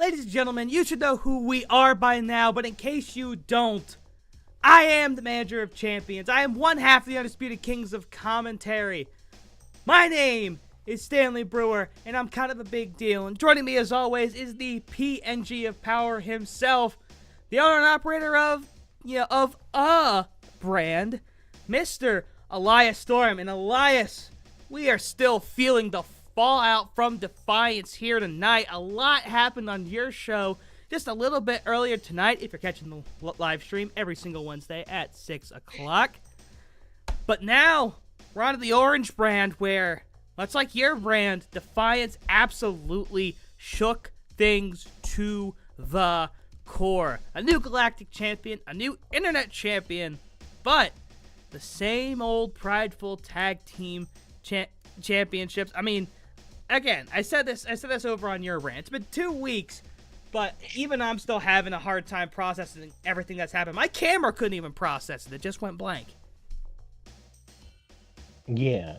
Ladies and gentlemen, you should know who we are by now, but in case you don't, I am the manager of champions. I am one half of the Undisputed Kings of Commentary. My name is Stanley Brewer, and I'm kind of a big deal. And joining me as always is the PNG of Power himself, the owner and operator of a brand, Mr. Elias Storm. And Elias, we are still feeling the fallout from Defiance here tonight. A lot happened on your show just a little bit earlier tonight, if you're catching the live stream every single Wednesday at 6 o'clock. But now, we're on to the Orange brand where, much like your brand, Defiance absolutely shook things to the core. A new Galactic Champion, a new Internet Champion, but the same old prideful tag team championships. I mean, again, I said this over on your rant. It's been 2 weeks, but even I'm still having a hard time processing everything that's happened. My camera couldn't even process it. It just went blank. Yeah,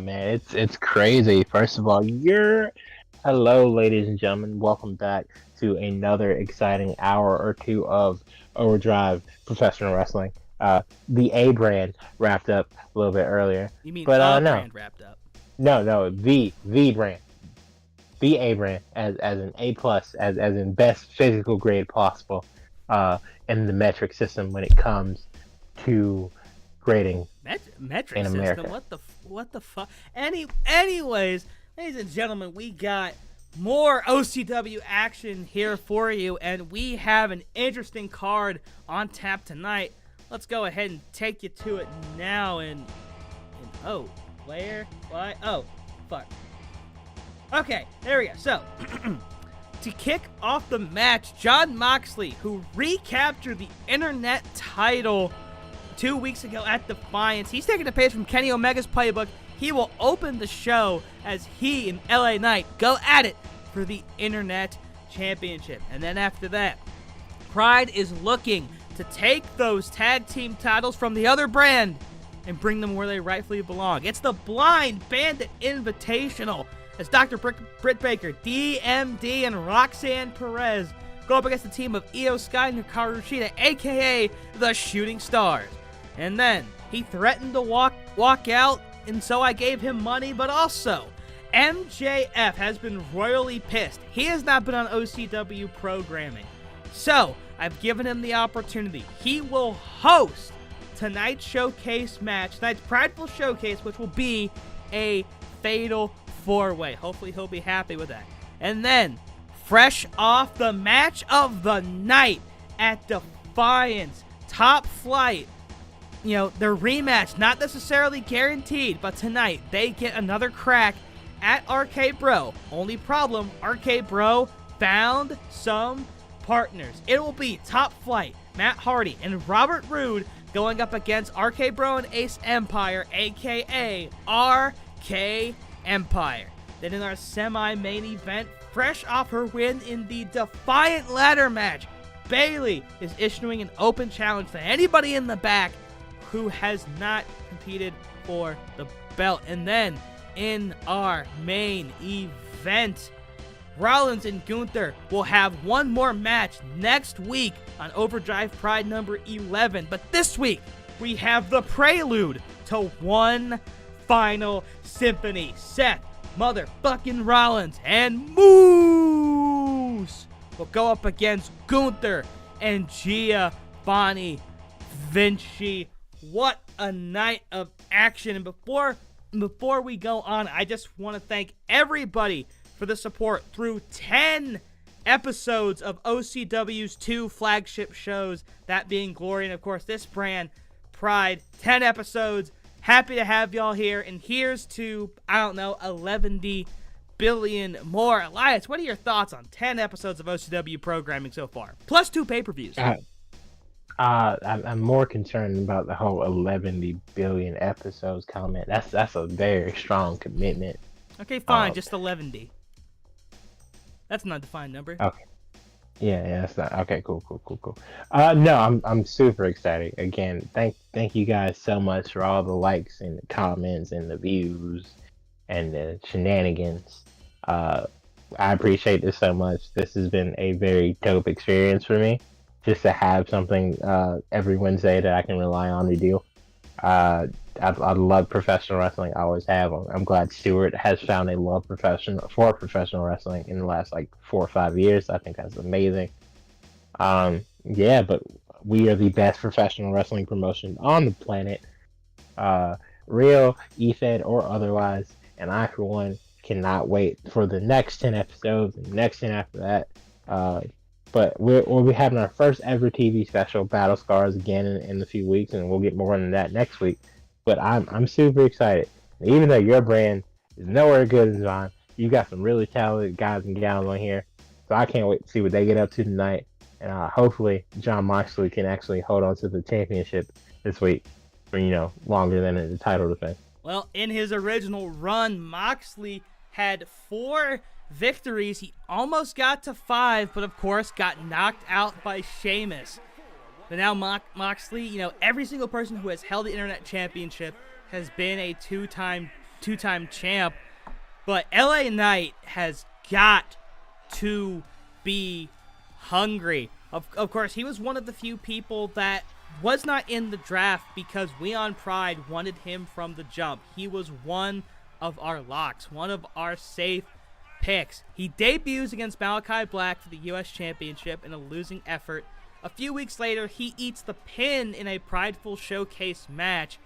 man, it's crazy. First of all, hello, ladies and gentlemen. Welcome back to another exciting hour or two of Overdrive Professional Wrestling. The A brand wrapped up a little bit earlier. You mean but the no, brand wrapped up? No, the brand, the A brand as an A plus, as in best physical grade possible, in the metric system when it comes to grading. Metric in system? America. What the fuck? Anyways, ladies and gentlemen, we got more OCW action here for you, and we have an interesting card on tap tonight. Let's go ahead and take you to it now. Fuck. Okay, there we go. So, to kick off the match, Jon Moxley, who recaptured the Internet title 2 weeks ago at Defiance. He's taking a page from Kenny Omega's playbook. He will open the show as he and LA Knight go at it for the Internet Championship. And then after that, Pride is looking to take those tag team titles from the other brand and bring them where they rightfully belong. It's the Blind Bandit Invitational as Dr. Britt Baker, DMD, and Roxanne Perez go up against the team of Io Sky and Hikaru Shida, a.k.a. the Shooting Stars. And then he threatened to walk out, and so I gave him money, but also MJF has been royally pissed. He has not been on OCW programming. So, I've given him the opportunity. He will host tonight's showcase match, tonight's Prideful Showcase, which will be a fatal 4-way. Hopefully he'll be happy with that. And then, fresh off the match of the night at Defiance, Top Flight, their rematch, not necessarily guaranteed, but tonight they get another crack at RK Bro. Only problem, RK Bro found some partners. It will be Top Flight, Matt Hardy, and Robert Roode going up against RK Bro and Ace Empire, aka RK Empire. Then in our semi-main event, fresh off her win in the Defiant Ladder match, Bayley is issuing an open challenge to anybody in the back who has not competed for the belt. And then in our main event, Rollins and Gunther will have one more match next week on Overdrive Pride number 11. But this week, we have the prelude to one final symphony. Seth motherfucking Rollins and Moose will go up against Gunther and Giovanni Vinci. What a night of action. And before we go on, I just want to thank everybody for the support through 10 episodes of OCW's 2 flagship shows, that being Glory and, of course, this brand, Pride. 10 episodes. Happy to have y'all here. And here's to, 11 billion more. Elias, what are your thoughts on 10 episodes of OCW programming so far? Plus 2 pay-per-views. I'm more concerned about the whole 11 billion episodes comment. That's a very strong commitment. Okay, fine, just 11. That's not a defined number. Okay. Yeah, that's not okay. Cool. No, I'm super excited. Again, thank you guys so much for all the likes and the comments and the views and the shenanigans. I appreciate this so much. This has been a very dope experience for me, just to have something every Wednesday that I can rely on to do. I love professional wrestling. I always have. I'm glad Stewart has found a love for professional wrestling in the last like 4 or 5 years. I think that's amazing. Yeah, but we are the best professional wrestling promotion on the planet, uh, real, EFED, or otherwise. And I, for one, cannot wait for the next 10 episodes and the next 10 after that. Uh, but we'll be having our first ever TV special, Battle Scars, again in a few weeks, and we'll get more into that next week. But I'm super excited. Even though your brand is nowhere good as mine, you got some really talented guys and gals on here. So I can't wait to see what they get up to tonight. And hopefully John Moxley can actually hold on to the championship this week for, longer than the title defense. Well, in his original run, Moxley had 4 victories. He almost got to 5, but of course got knocked out by Sheamus. But now Moxley, every single person who has held the Internet Championship has been a two-time champ. But LA Knight has got to be hungry. Of course, he was one of the few people that was not in the draft because We on Pride wanted him from the jump. He was one of our locks, one of our safe picks. He debuts against Malachi Black for the U.S. Championship in a losing effort. A few weeks later, he eats the pin in a Prideful Showcase match.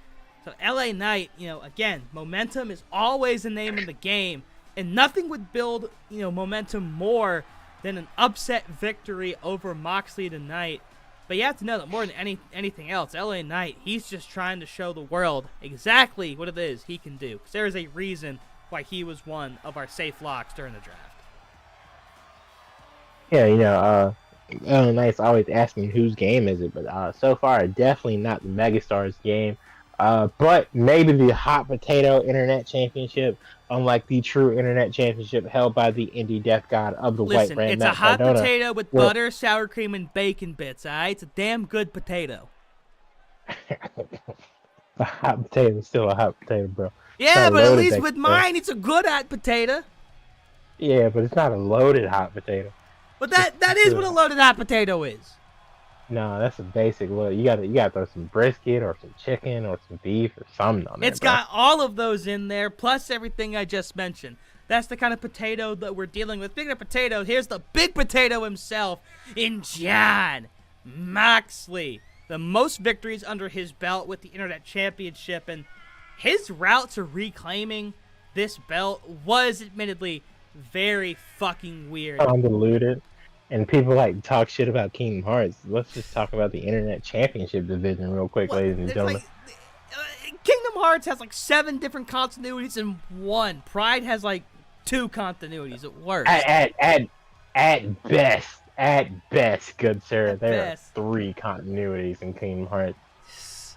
So LA Knight, again, momentum is always the name of the game, and nothing would build, momentum more than an upset victory over Moxley tonight. But you have to know that more than anything else, LA Knight, he's just trying to show the world exactly what it is he can do. Because there is a reason why he was one of our safe locks during the draft. Yeah, LA Knight's always asking whose game is it, but so far, definitely not the Megastar's game. But maybe the Hot Potato Internet Championship, unlike the true Internet Championship held by the indie death god of the white brand. Listen, it's a hot potato with butter, sour cream, and bacon bits, alright? It's a damn good potato. A hot potato is still a hot potato, bro. Yeah, but at least with mine, it's a good hot potato. Yeah, but it's not a loaded hot potato. But that is what a loaded hot potato is. No, that's a basic load. You gotta throw some brisket or some chicken or some beef or something on there. It's got all of those in there, plus everything I just mentioned. That's the kind of potato that we're dealing with. Speaking of potato, here's the big potato himself in John Moxley. The most victories under his belt with the Internet Championship, and his route to reclaiming this belt was admittedly very fucking weird. Undiluted. And people talk shit about Kingdom Hearts. Let's just talk about the Internet Championship division real quick, ladies and gentlemen. Kingdom Hearts has 7 different continuities in one. Pride has 2 continuities at worst. At best, good sir, there are 3 continuities in Kingdom Hearts.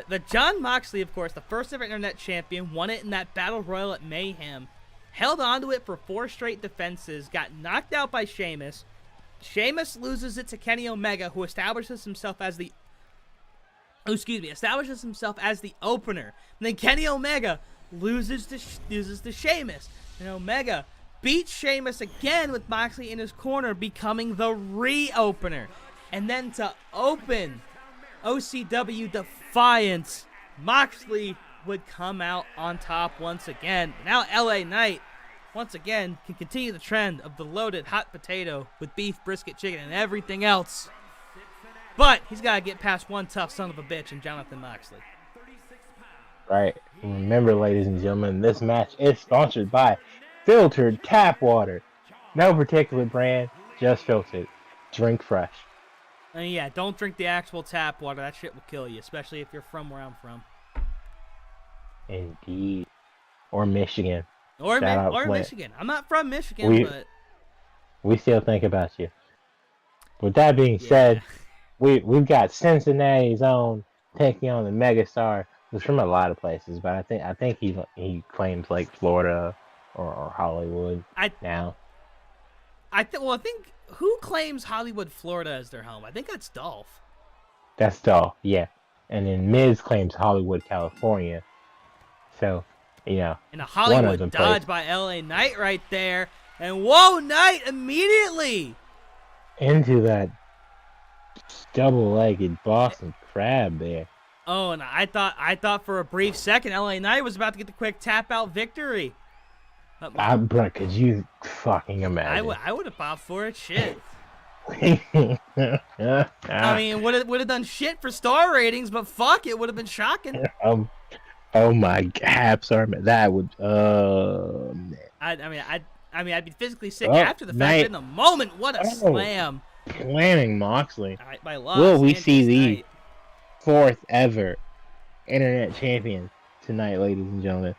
The John Moxley, of course, the first ever Internet Champion, won it in that Battle Royal at Mayhem. Held onto it for 4 straight defenses, got knocked out by Sheamus. Sheamus loses it to Kenny Omega, who establishes himself as the opener. And then Kenny Omega loses to Sheamus. And Omega beats Sheamus again with Moxley in his corner, becoming the re-opener. And then to open OCW Defiance, Moxley would come out on top once again. Now LA Knight, once again, can continue the trend of the loaded hot potato with beef, brisket, chicken, and everything else. But he's got to get past one tough son of a bitch in Jonathan Moxley. Right. Remember, ladies and gentlemen, this match is sponsored by Filtered Tap Water. No particular brand, just filtered. Drink fresh. And yeah, don't drink the actual tap water. That shit will kill you, especially if you're from where I'm from. Indeed. Or Michigan. Or Michigan. I'm not from Michigan, but we still think about you. With that being said, we've got Cincinnati's own taking on the Megastar. He's from a lot of places, but I think he claims Florida or Hollywood now. I think who claims Hollywood, Florida as their home? I think that's Dolph. That's Dolph, yeah. And then Miz claims Hollywood, California. So, And a Hollywood dodge by LA Knight right there. And whoa, Knight immediately. Into that double-legged Boston Crab there. Oh, and I thought for a brief second LA Knight was about to get the quick tap out victory. Bro, could you fucking imagine? I would have popped for it. Shit. I mean, would have done shit for star ratings, but fuck, it would have been shocking. Oh my God, sorry, man. That would man. I mean, I'd be physically sick after the fact. But in the moment, what a slam! Slamming Moxley. By Loss, Will we see the Knight. 4th ever internet champion tonight, ladies and gentlemen?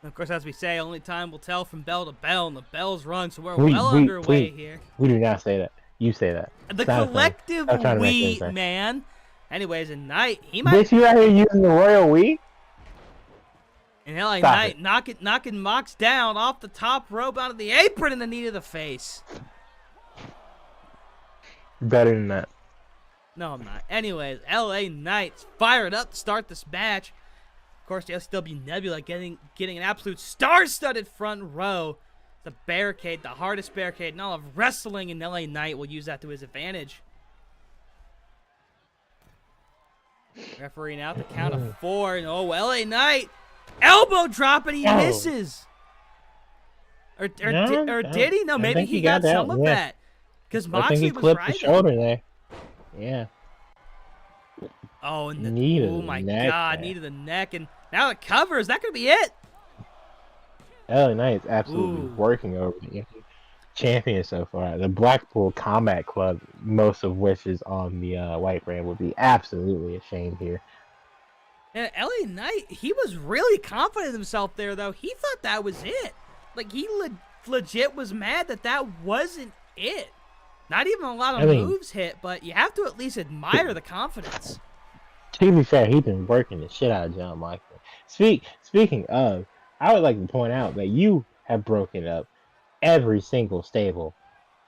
Of course, as we say, only time will tell from bell to bell, and the bells rung, so we're well underway here. We do not say that. You say that. The collective we, man. Anyways, in Knight, he might. Bitch, you out here using the royal we? And LA Knight knocking Mox down off the top rope out of the apron in the knee to the face. Better than that. No, I'm not. Anyways, LA Knight's fired up to start this match. Of course, the OCW Nebula getting an absolute star-studded front row. The barricade, the hardest barricade in all of wrestling, and LA Knight will use that to his advantage. Refereeing out the count of 4. And LA Knight, elbow drop, and he misses. Or did he? No, maybe he got some of that. Because Moxley was right. I think he clipped the shoulder there. Yeah. Oh, and oh my God, knee to the neck. And now the cover. Is that going to be it? LA Knight's absolutely working over the champion so far. The Blackpool Combat Club, most of which is on the white brand, would be absolutely ashamed here. And LA Knight, he was really confident in himself there, though. He thought that was it. Like, he legit was mad that wasn't it. Not even a lot of moves hit, but you have to at least admire the confidence. To be fair, he's been working the shit out of John Moxley. Speaking of, I would like to point out that you have broken up every single stable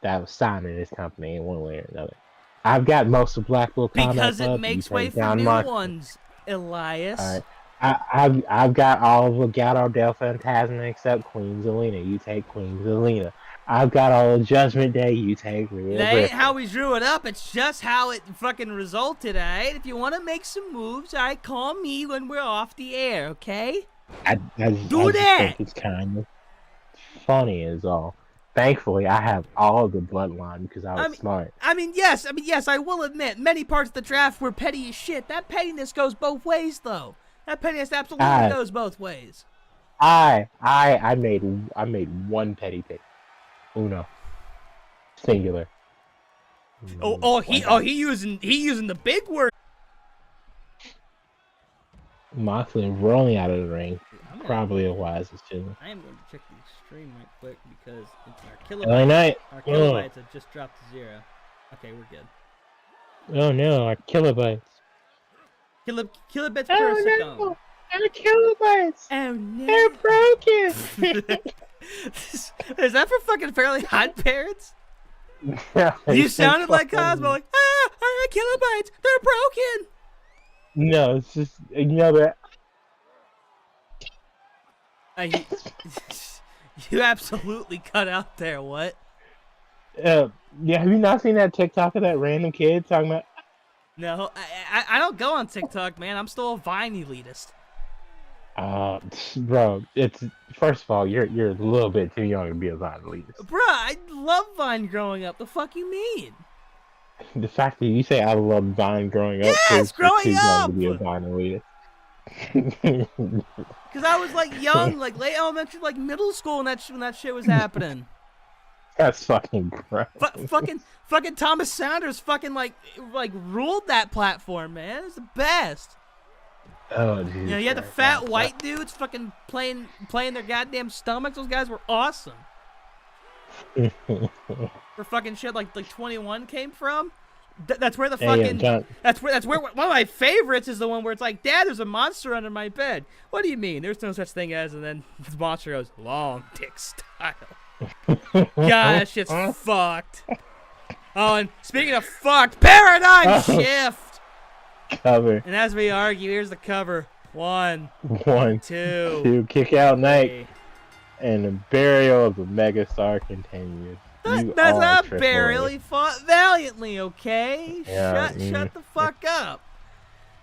that was signed in this company in one way or another. I've got most of Blackpool Combat because Club. It makes way for new ones, Elias. All right. I've got all of Legado del Fantasma except Queen Zelina. You take Queen Zelina. I've got all of Judgment Day. You take Rhea That ain't how we drew it up. It's just how it fucking resulted, alright? If you want to make some moves, alright, call me when we're off the air, okay? I just think it's kind of funny is all. Thankfully, I have all of the bloodline because I was smart. I mean, yes, I will admit, many parts of the draft were petty as shit. That pettiness goes both ways, though. That pettiness absolutely goes both ways. I made one petty pick. Uno. Singular. He using the big word. Moxley rolling out of the ring. Probably a wise decision. I am going to check the stream right quick because our kilobytes have just dropped to 0. Okay, we're good. Oh no, our kilobytes. Kilobits per second. No, our kilobytes. Oh no, they're broken. Is that for fucking Fairly Odd Parents? Yeah, you sounded like Cosmo, like our kilobytes, they're broken. No, it's just that. You absolutely cut out there. What? Yeah, have you not seen that TikTok of that random kid talking about? No, I don't go on TikTok, man. I'm still a Vine elitist. Bro, it's first of all, you're a little bit too young to be a Vine elitist. Bruh, I love Vine growing up. The fuck you mean? The fact that you say I love Vine growing up, yes, growing too up, young to be a Vine elitist. Because I was like young, like late elementary, like middle school when that shit was happening. That's fucking gross. Fucking Thomas Sanders fucking like ruled that platform, man. It's the best. Oh, Jesus. You know, you had the fat white dudes fucking playing their goddamn stomachs. Those guys were awesome. Where fucking shit like 21 came from. That's where the fucking that's where one of my favorites is the one where it's like, Dad, there's a monster under my bed. What do you mean? There's no such thing as, and then the monster goes, long dick style. God, that shit's fucked. Oh, and speaking of fucked, paradigm shift. Cover. And as we argue, here's the cover. 1, 2, kick out Knight. And the burial of the megastar continues. You That's are not Triple burial. A. He fought valiantly, okay? Yeah, Shut the fuck up.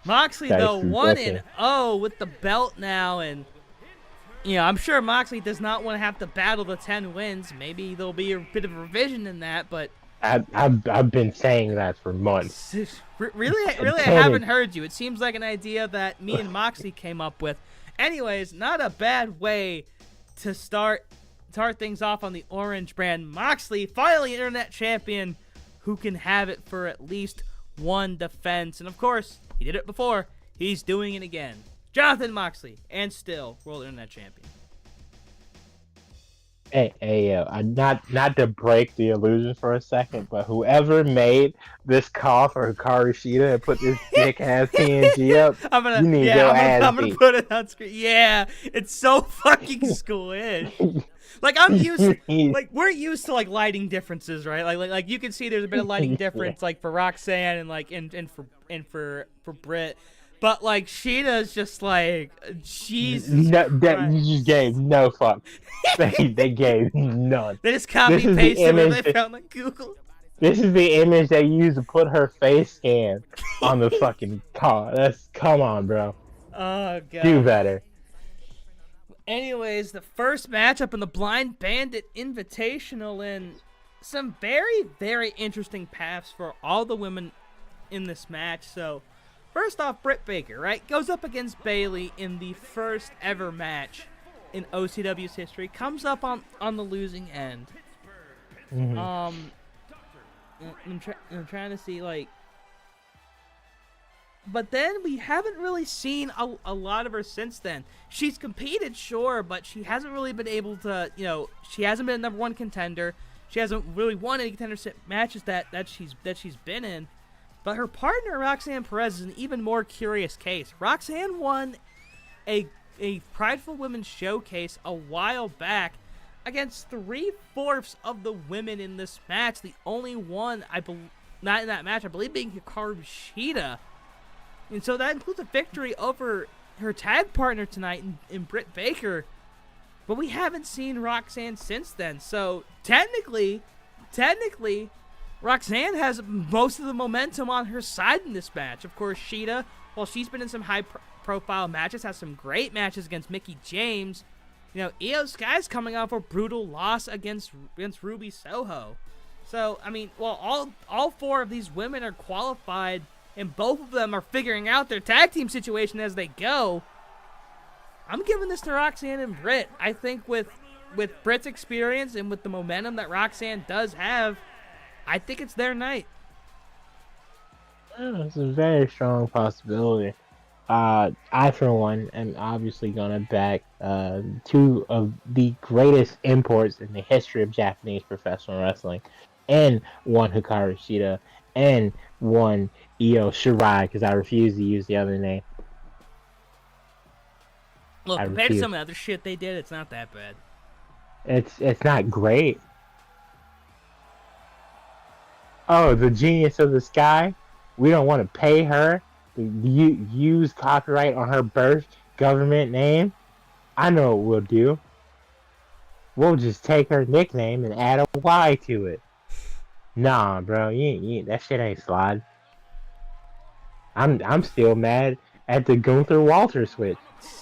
Moxley, that is though, ridiculous. 1-0 with the belt now, and I'm sure Moxley does not want to have to battle the 10 wins. Maybe there'll be a bit of a revision in that, but I've been saying that for months. really, I Damn haven't it. heard you. It seems like an idea that me and Moxley came up with. Anyways, not a bad way to start things off on the orange brand. Moxley, finally internet champion, who can have it for at least one defense. And of course, he did it before. He's doing it again. Jonathan Moxley, and still world internet champion. Hey, not to break the illusion for a second, but whoever made this call for Hikaru Shida and put this dick ass PNG up, you need your ass I'm gonna beat. put it on screen. Yeah, it's so fucking schoolish. Like we're used to like lighting differences, right? Like you can see there's a bit of lighting difference, like for Roxanne and like and for Britt. But like Sheeta's just like Jesus. No, you just gave no fuck. They gave none. They just copy pasted what they found on Google. This is the image they used to put her face scan on the fucking car. Come on, bro. Oh god. Do better. Anyways, the first matchup in the Blind Bandit Invitational, and some very, very interesting paths for all the women in this match. So, first off, Britt Baker, right, goes up against Bayley in the first ever match in OCW's history. Comes up on the losing end. Mm-hmm. I'm trying to see, like... But then we haven't really seen a lot of her since then. She's competed, sure, but she hasn't really been able to, she hasn't been a number one contender. She hasn't really won any contender matches that she's been in. But her partner, Roxanne Perez, is an even more curious case. Roxanne won a Prideful Women's Showcase a while back against 3/4 of the women in this match. The only one, not in that match, I believe being Hikaru Shida. And so that includes a victory over her tag partner tonight in Britt Baker. But we haven't seen Roxanne since then. So technically, Roxanne has most of the momentum on her side in this match. Of course, Shida, while she's been in some high-profile matches, has some great matches against Mickie James. Io Sky's coming off a brutal loss against Ruby Soho. So, I mean, well, all four of these women are qualified, and both of them are figuring out their tag team situation as they go. I'm giving this to Roxanne and Britt. I think with Britt's experience and with the momentum that Roxanne does have, I think it's their night. It's a very strong possibility. I, for one, am obviously going to back two of the greatest imports in the history of Japanese professional wrestling, and one Hikaru Shida, and one Io Shirai, because I refuse to use the other name. Look, compared to some of the other shit they did, it's not that bad. It's not great. Oh, the genius of the sky? We don't want to pay her to use copyright on her birth government name? I know what we'll do. We'll just take her nickname and add a Y to it. Nah, bro, that shit ain't slide. I'm still mad at the Gunther Walter switch.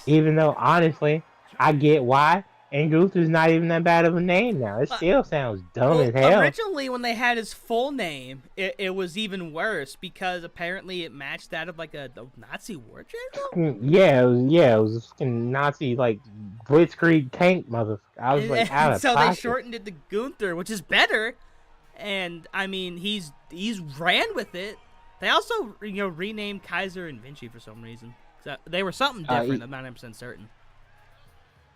Even though, honestly, I get why, and Gunther's not even that bad of a name now. It still sounds dumb as hell. Originally, when they had his full name, it was even worse, because apparently it matched that of like a Nazi war general? Yeah, it was a fucking Nazi, like, blitzkrieg tank motherfucker. I was like, out of so pocket. they shortened it to Gunther, which is better. And I mean, he's ran with it. They also renamed Kaiser and Vinci for some reason. So they were something different. I'm not 100% certain.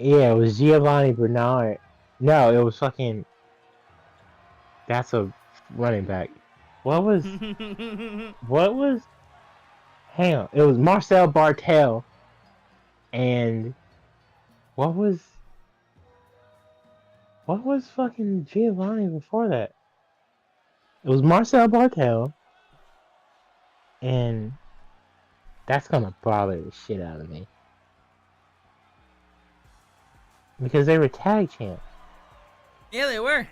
Yeah, it was Giovanni Bernard. No, it was fucking. That's a running back. What was? Hang on, it was Marcel Bartel. And what was fucking Giovanni before that? It was Marcel Bartel, and that's gonna bother the shit out of me. because they were tag champs. Yeah, they were.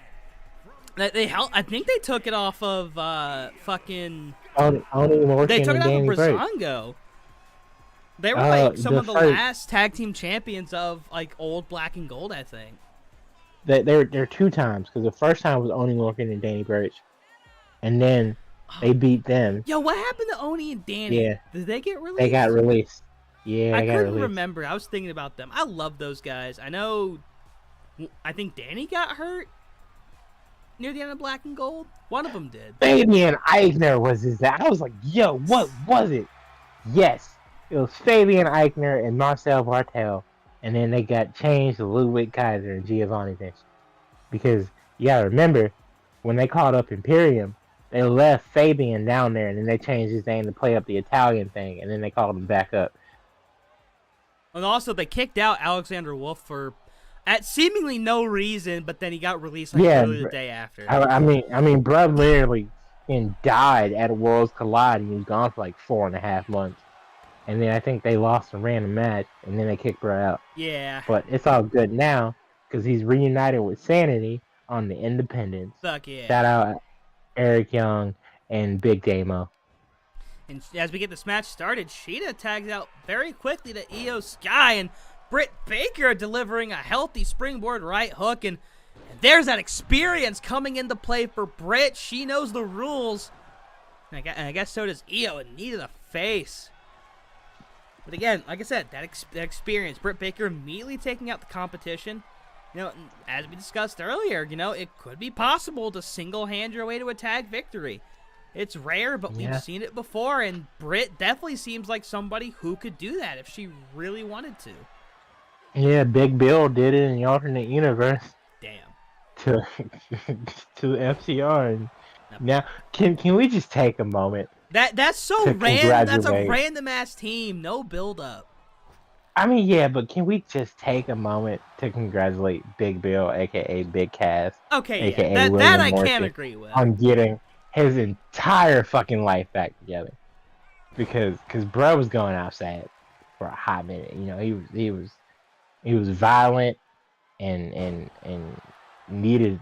They helped. I think they took it off of fucking. Only Morrison They took it and off of Danny Burch. Breezango. They were like some of the first, last tag team champions of like old Black and Gold, I think. They're 2 times, because the first time was Only Morrison and Danny Burch, and then they beat them. Yo, what happened to Oni and Danny? Yeah, Did they get released? they got released. Yeah, I couldn't remember. I was thinking about them. I love those guys. I think Danny got hurt near the end of Black and Gold. One of them did. Fabian Eichner was his. I was like, yo, what was it? Yes, it was Fabian Eichner and Marcel Bartel, and then they got changed to Ludwig Kaiser and Giovanni Vinci. Because you gotta remember, when they called up Imperium, they left Fabian down there, and then they changed his name to play up the Italian thing, and then they called him back up. And also, they kicked out Alexander Wolf for at seemingly no reason, but then he got released literally the day after. I mean, Brad literally died at Worlds Collide, and he was gone for like 4.5 months. And then I think they lost a random match, and then they kicked Brad out. Yeah. But it's all good now, because he's reunited with Sanity on the Independents. Fuck yeah. Shout out Eric Young and Big Damo. And as we get this match started, Sheeta tags out very quickly to Io Sky, and Britt Baker delivering a healthy springboard right hook, and there's that experience coming into play for Britt. She knows the rules, and I guess so does Io, and knee to the face. But again, like I said, that experience, Britt Baker immediately taking out the competition. You know, as we discussed earlier, you know, it could be possible to single-hand your way to a tag victory. It's rare, but we've seen it before, and Britt definitely seems like somebody who could do that if she really wanted to. Yeah, Big Bill did it in the alternate universe. Damn. To the FCR. And now, can we just take a moment? That's so random. That's a random ass team. No build up. I mean, yeah, but can we just take a moment to congratulate Big Bill, aka Big Cass? Okay, aka yeah, William that I Morrison, can agree with. on getting his entire fucking life back together, because bro was going outside for a hot minute. You know, he was violent and needed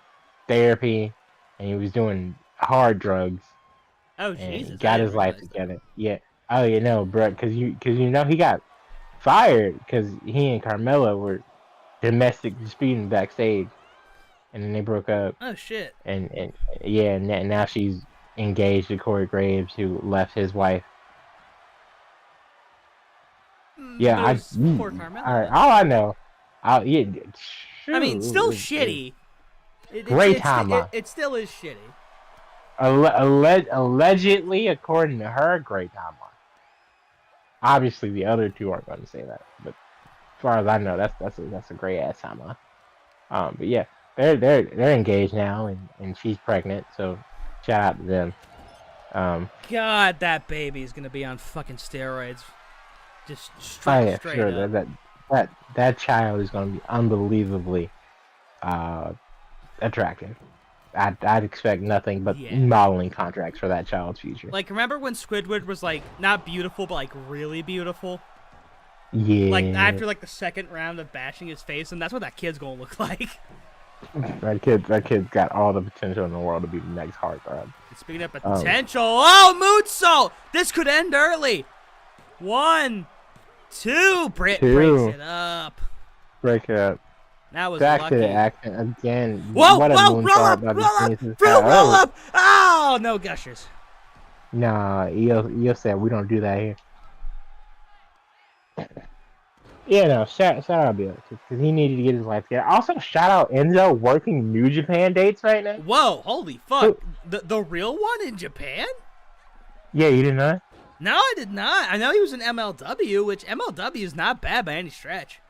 therapy, and he was doing hard drugs. Oh Jesus! Got his life together. Yeah. Oh, you know, bro, because you know he got fired because he and Carmella were domestic disputing backstage, and then they broke up. Oh shit! And yeah, now she's engaged to Corey Graves, who left his wife. Yeah, poor Carmella. All right, all I know, yeah. I mean, still shitty. Great timeline. It still is shitty. Allegedly, according to her, great timeline. Obviously, the other two aren't going to say that, but as far as I know, that's a great ass timeline. But yeah, they're engaged now, and she's pregnant, so shout out to them. God, that baby's gonna be on fucking steroids. Just straight sure. up. That child is going to be unbelievably attractive. I'd expect nothing but modeling contracts for that child's future. Like, remember when Squidward was like not beautiful, but like really beautiful? Yeah. Like after like the second round of bashing his face, and that's what that kid's gonna look like. That kid's got all the potential in the world to be the next heartthrob. Speaking of potential, moonsault! This could end early. 1, 2, Britt breaks it up. Break it up. That was back lucky. to the action again. Whoa! Roll up! Oh, no gushers. Nah, EO said we don't do that here. Yeah, no, shout out Bill, because he needed to get his life together. Also, shout out Enzo working New Japan dates right now. Whoa, holy fuck. The real one in Japan? Yeah, you didn't know? No, I did not. I know he was in MLW, which MLW is not bad by any stretch.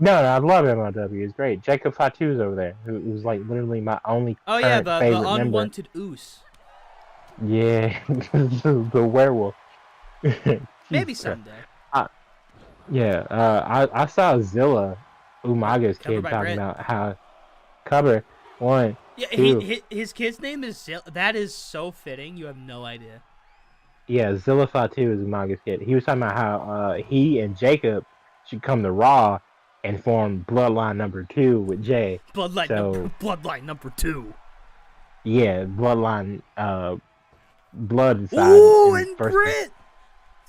No, I love MLW. It's great. Jacob Fatu's over there, who's like literally my only favorite the unwanted member. Oos. Yeah, the werewolf. Maybe someday. I saw Zilla, Umaga's kid, talking Britt. about how cover 1. Yeah, 2. his kid's name is Zilla. That is so fitting. You have no idea. Yeah, Zilla Fatu is Umaga's kid. He was talking about how he and Jacob should come to Raw and formed Bloodline number 2 with Jay. Bloodline number 2. Yeah, Bloodline, Blood side. Ooh, and Brit!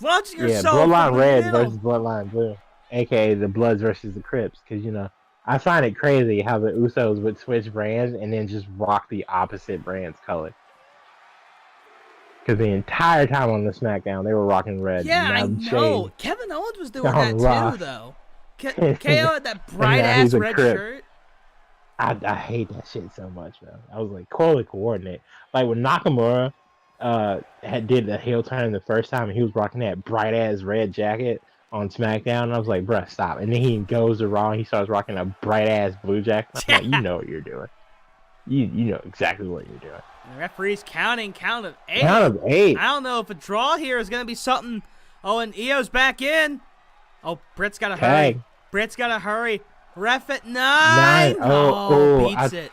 Launch yourself. Bloodline Red middle. versus Bloodline Blue, aka the Bloods versus the Crips. Because I find it crazy how the Usos would switch brands and then just rock the opposite brand's color. Because the entire time on the SmackDown, they were rocking red. Yeah, I know. Kevin Owens was doing that too, though. KO had that bright-ass red shirt. I hate that shit so much, man. I was like, poorly coordinate. Like, when Nakamura did the heel turn the first time, and he was rocking that bright-ass red jacket on SmackDown, and I was like, bruh, stop. And then he goes to Raw, and he starts rocking a bright-ass blue jacket. I'm like, you know what you're doing. You know exactly what you're doing. The referee's counting, count of 8. Count of 8. I don't know if a draw here is going to be something. Oh, and Io's back in. Oh, Britt's got to hurry. Britt's got to hurry. Ref at 9. Beats it.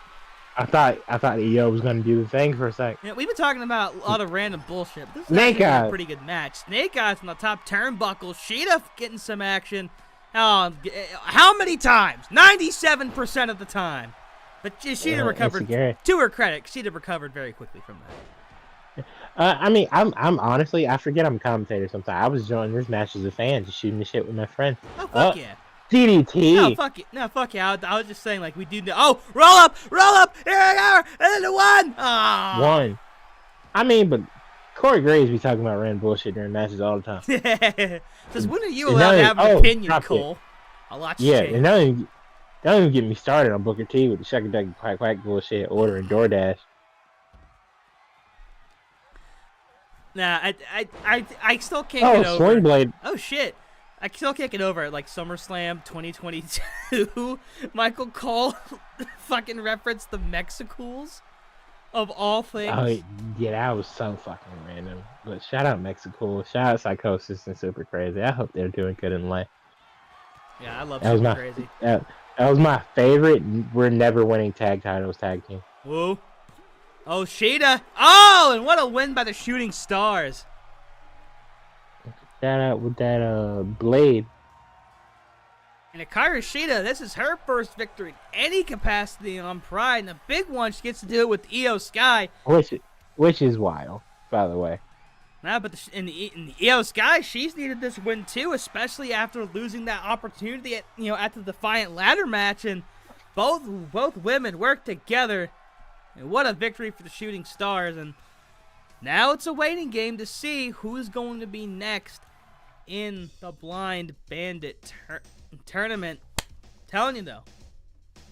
I thought Io was going to do the thing for a sec. Yeah, we've been talking about a lot of random bullshit. But this is a pretty good match. Snake Eyes from the top turnbuckle. Sheeta getting some action. How many times? 97% of the time. But Sheeta recovered. To her credit, Sheeta recovered very quickly from that. I mean, I'm honestly, I forget I'm a commentator sometimes. I was joining this match as a fan, just shooting the shit with my friend. Oh, fuck yeah. DDT. No, fuck it. No, fuck yeah. I was just saying, like, we do know. Oh, roll up. Here we are. And then the 1. Oh. 1. I mean, but Corey Graves be talking about random bullshit during matches all the time. Says, when are you allowed to have an opinion, Cole? I'll watch you. Yeah, and don't even get me started on Booker T with the shucky ducky quack quack bullshit ordering DoorDash. Nah, I still can't get over. Swing Blade. Oh shit. I still can't get over it. Like SummerSlam 2022, Michael Cole fucking referenced the Mexicools of all things. Oh yeah, that was so fucking random. But shout out Mexico, shout out Psychosis and Super Crazy. I hope they're doing good in life. Yeah, I love Super Crazy. That was my favorite. We're never winning tag titles tag team. Whoa. Oh, Sheeta. Oh, and what a win by the Shooting Stars. Shout out with that blade. And Akira Sheeta, this is her first victory in any capacity on Pride, and a big one. She gets to do it with Io Sky, which is wild, by the way. Nah, but in the Io Sky, she's needed this win too, especially after losing that opportunity at the Defiant Ladder match, and both women worked together, and what a victory for the Shooting Stars. And now it's a waiting game to see who's going to be next in the Blind Bandit tournament. Telling you though,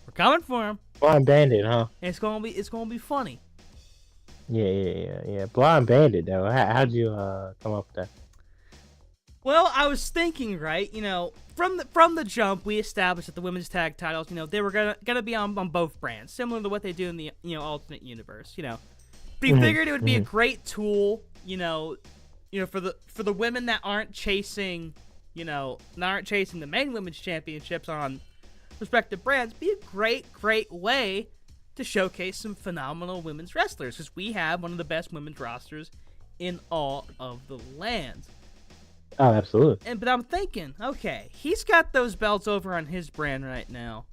we're coming for him. Blind Bandit, huh? It's gonna be funny. Yeah. Blind Bandit though. How'd you come up with that? Well, I was thinking, right, from the jump, we established that the women's tag titles, they were gonna be on both brands, similar to what they do in the alternate universe, But we figured it would be a great tool, for the women that aren't chasing the main women's championships on respective brands. Be a great way to showcase some phenomenal women's wrestlers, because we have one of the best women's rosters in all of the lands. Oh, absolutely. But I'm thinking, okay, he's got those belts over on his brand right now.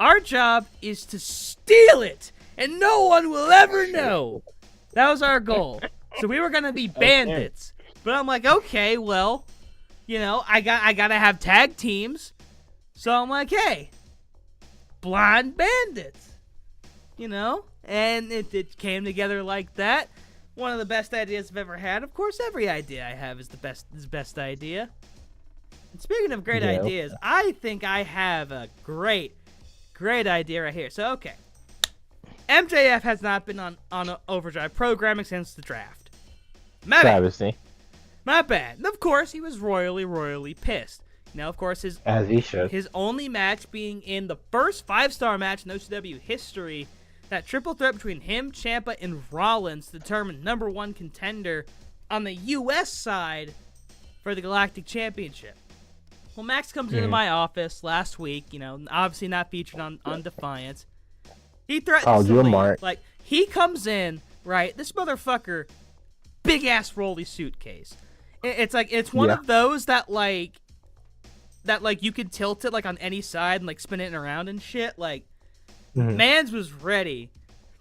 Our job is to steal it, and no one will ever know. That was our goal. So we were gonna be bandits. But I'm like, okay, well, I gotta have tag teams. So I'm like, hey, Blind Bandits. And it came together like that. One of the best ideas I've ever had. Of course, every idea I have is the best idea. And speaking of great ideas, I think I have a great idea right here. So, okay. MJF has not been on Overdrive programming since the draft. My bad. And of course, he was royally pissed. Of course, as he should. His only match being in the first 5-star match in OCW history, that triple threat between him, Ciampa, and Rollins to determine number 1 contender on the U.S. side for the Galactic Championship. Well, Max comes into my office last week, obviously not featured on Defiance. He threatens to leave. Like, he comes in, right, this motherfucker, big-ass rolly suitcase. It's one of those that, like, that like you could tilt it like on any side and like spin it around and shit. Like, Mhm. Mans was ready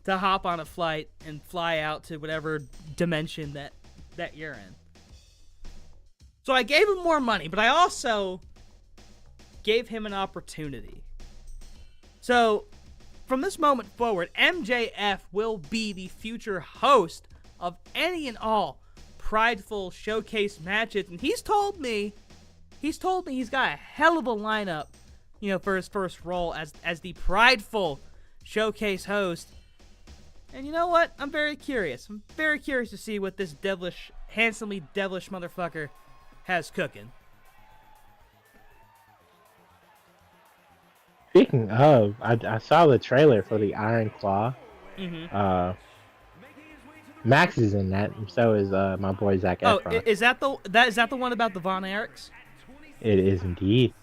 to hop on a flight and fly out to whatever dimension that you're in. So I gave him more money, but I also gave him an opportunity. So from this moment forward, MJF will be the future host of any and all prideful showcase matches, and he's told me he's got a hell of a lineup, for his first role as the prideful showcase host. And you know what? I'm very curious. I'm very curious to see what this handsomely devilish motherfucker has cooking. Speaking of, I saw the trailer for the Iron Claw. Mm-hmm. Max is in that, and so is my boy Zac Efron. Oh, is that the one about the Von Erichs? It is indeed.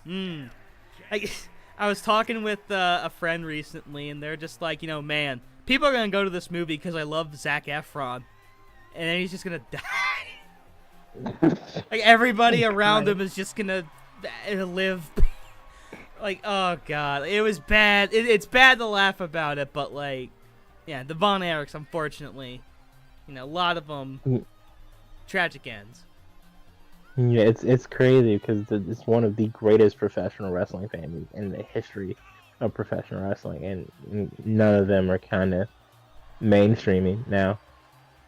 I was talking with a friend recently, and they're just like, man, people are gonna go to this movie because I love Zac Efron, and then he's just gonna die. Like everybody around him is just gonna live. Like, oh god, it was bad. It's bad to laugh about it, but like, yeah, the Von Erichs, unfortunately, a lot of them tragic ends. Yeah, it's crazy because it's one of the greatest professional wrestling families in the history of professional wrestling, and none of them are kind of mainstreaming now.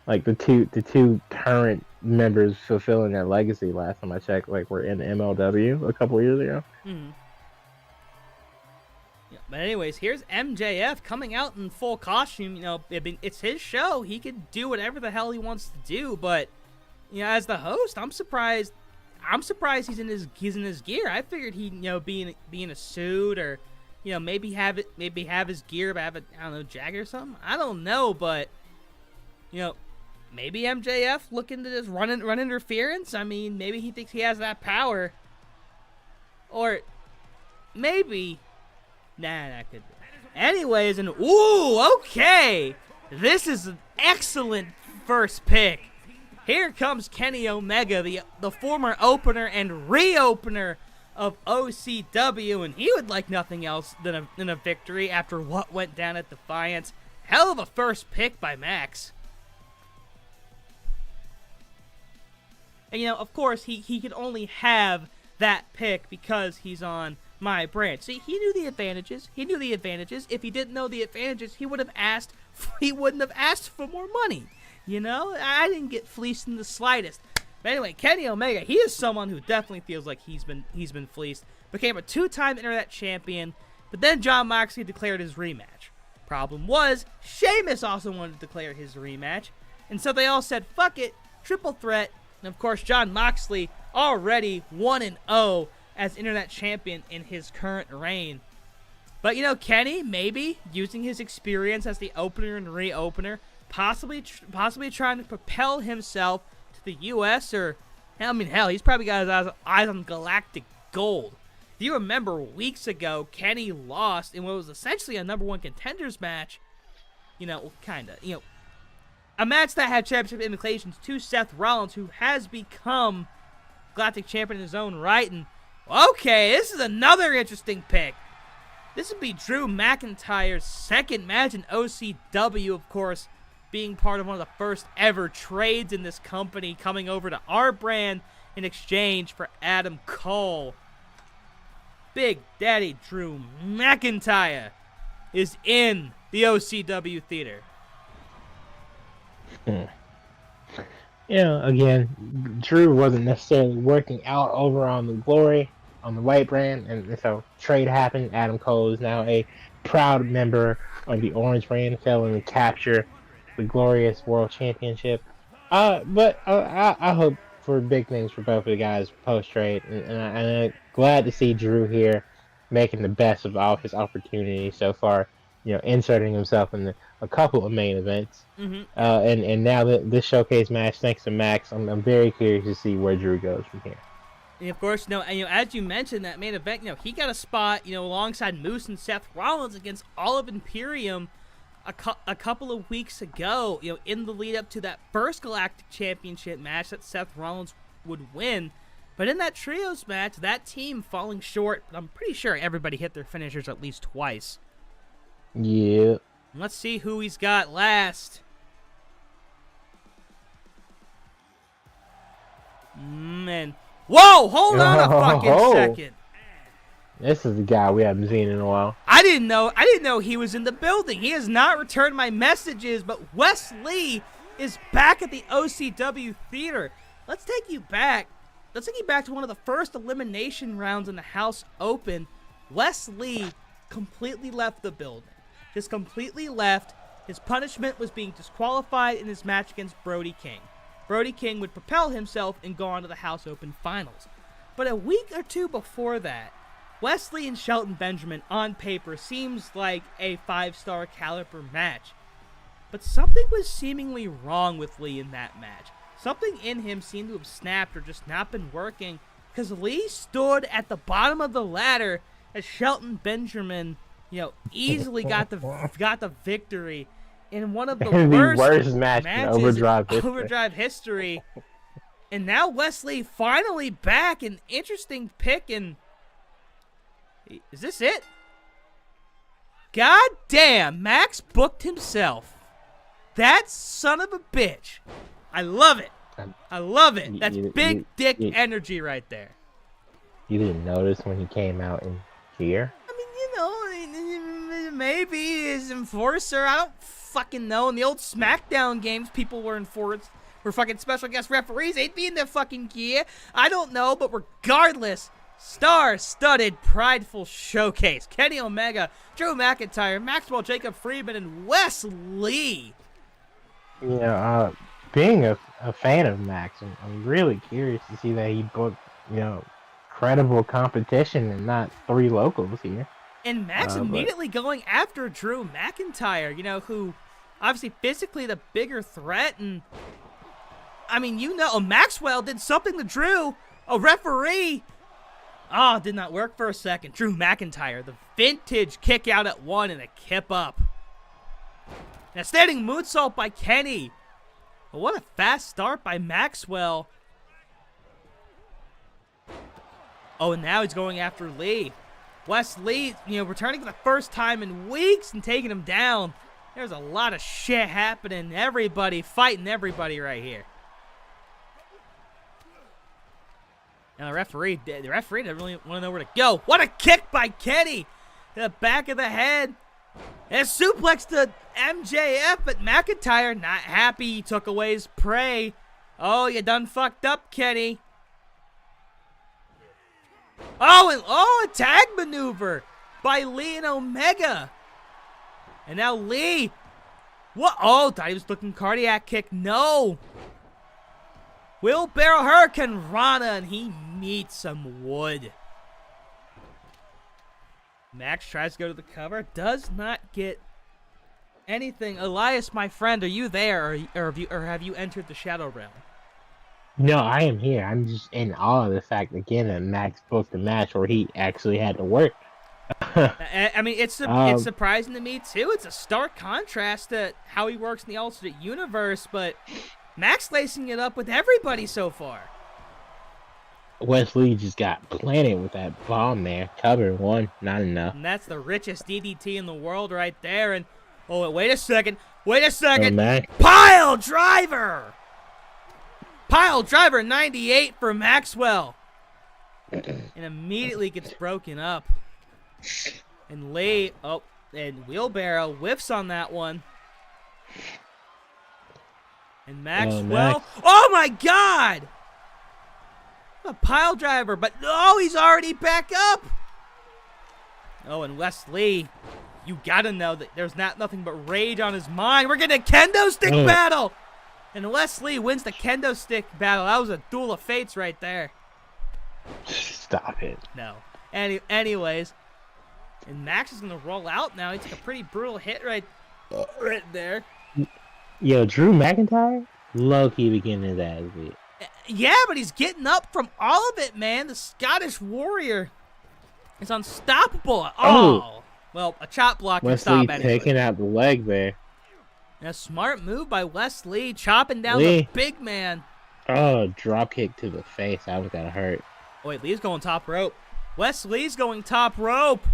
Like the two current members fulfilling that legacy, last time I checked, like were in MLW a couple years ago. Mm-hmm. Yeah, but anyways, here's MJF coming out in full costume. It's his show; he can do whatever the hell he wants to do. But as the host, I'm surprised. He's in his gear. I figured he'd be in a suit, or maybe have his gear, but have a jacket or something. I don't know, but maybe MJF looking to just run interference. I mean, maybe he thinks he has that power, or maybe that could be. Anyways, and okay, this is an excellent first pick. Here comes Kenny Omega, the former opener and reopener of OCW, and he would like nothing else than a victory after what went down at Defiance. Hell of a first pick by Max. And of course, he could only have that pick because he's on my brand. See, he knew the advantages. If he didn't know the advantages, he wouldn't have asked for more money. I didn't get fleeced in the slightest. But anyway, Kenny Omega, he is someone who definitely feels like he's been fleeced. Became a 2-time internet champion, but then Jon Moxley declared his rematch. Problem was, Sheamus also wanted to declare his rematch, and so they all said, fuck it, triple threat. And of course, Jon Moxley already 1-0 as internet champion in his current reign. But Kenny, maybe using his experience as the opener and reopener, possibly trying to propel himself to the U.S. or, hell, he's probably got his eyes on Galactic Gold. Do you remember weeks ago, Kenny lost in what was essentially a number one contenders match? A match that had championship implications to Seth Rollins, who has become Galactic Champion in his own right. And, okay, this is another interesting pick. This would be Drew McIntyre's second match in OCW, of course, being part of one of the first ever trades in this company, coming over to our brand in exchange for Adam Cole. Big Daddy Drew McIntyre is in the OCW theater. Again, Drew wasn't necessarily working out over on the Glory, on the white brand, and so trade happened. Adam Cole is now a proud member of the orange brand, failing to capture the glorious world championship. But I hope for big things for both of the guys post-trade, and I'm glad to see Drew here making the best of all his opportunities so far, inserting himself in a couple of main events. Mm-hmm. And now this showcase match, thanks to Max, I'm very curious to see where Drew goes from here. And of course, as you mentioned, that main event, he got a spot, alongside Moose and Seth Rollins against all of Imperium a couple of weeks ago, in the lead up to that first Galactic Championship match that Seth Rollins would win. But in that trios match, that team falling short, I'm pretty sure everybody hit their finishers at least twice. Yeah. Let's see who he's got last. And whoa, hold on a fucking second. This is the guy we haven't seen in a while. I didn't know he was in the building. He has not returned my messages, but Wes Lee is back at the OCW theater. Let's take you back to one of the first elimination rounds in the House Open. Wes Lee completely left the building. Just completely left. His punishment was being disqualified in his match against Brody King. Brody King would propel himself and go on to the House Open finals. But a week or two before that, Wes Lee and Shelton Benjamin on paper seems like a 5-star caliber match. But something was seemingly wrong with Lee in that match. Something in him seemed to have snapped or just not been working, because Lee stood at the bottom of the ladder as Shelton Benjamin, easily got the victory in one of the worst match matches in Overdrive history. And now Wes Lee finally back, an interesting pick. And is this it? God damn, Max booked himself. That son of a bitch. I love it. I love it. That's big dick energy right there. You didn't notice when he came out in gear? I mean, maybe his enforcer. I don't fucking know. In the old SmackDown games, people were fucking special guest referees. They'd be in their fucking gear. I don't know, but regardless, star-studded, prideful showcase. Kenny Omega, Drew McIntyre, Maxwell Jacob Friedman, and Wes Lee. Being a fan of Max, I'm really curious to see that he booked, credible competition and not 3 locals here. And Max immediately going after Drew McIntyre, who obviously physically the bigger threat. And I mean, Maxwell did something to Drew, a referee. Oh, did not work for a second. Drew McIntyre, the vintage kick out at 1 and a kip up. Now standing moonsault by Kenny. But what a fast start by Maxwell. Oh, and now he's going after Lee. Wes Lee, returning for the first time in weeks and taking him down. There's a lot of shit happening. Everybody fighting everybody right here. Now the referee doesn't really want to know where to go. What a kick by Kenny to the back of the head. And a suplex to MJF, but McIntyre not happy. He took away his prey. Oh, you done fucked up, Kenny. Oh, a tag maneuver by Lee and Omega. And now Lee. What? Oh, thought he was looking cardiac kick. No. Wheelbarrow Hurricane Rana, and he meets some wood. Max tries to go to the cover, does not get anything. Elias, my friend, are you there, or have you entered the Shadow Realm? No, I am here. I'm just in awe of the fact again that Max booked a match where he actually had to work. I mean, it's surprising to me too. It's a stark contrast to how he works in the alternate universe, but Max lacing it up with everybody so far. Wes Lee just got planted with that bomb there. Cover 1, not enough. And that's the richest DDT in the world right there. And wait a second. Pile driver. Pile driver 98 for Maxwell. And immediately gets broken up. And Lee, and Wheelbarrow whiffs on that one. And Maxwell, oh my God! A pile driver, but no, he's already back up. Oh, and Wes Lee, you gotta know that there's nothing but rage on his mind. We're getting a kendo stick battle. And Wes Lee wins the kendo stick battle. That was a duel of fates right there. Stop it. No. Anyways, and Max is gonna roll out now. He took a pretty brutal hit right there. Yo, Drew McIntyre, low-key beginning his ass beat. Yeah, but he's getting up from all of it, man. The Scottish Warrior is unstoppable. Oh, well, a chop block can stop anyway. Taking out the leg there. A smart move by Wes Lee, chopping down the big man. Oh, drop kick to the face. That was gotta hurt. Oh, wait, Lee's going top rope. Wes Lee's going top rope.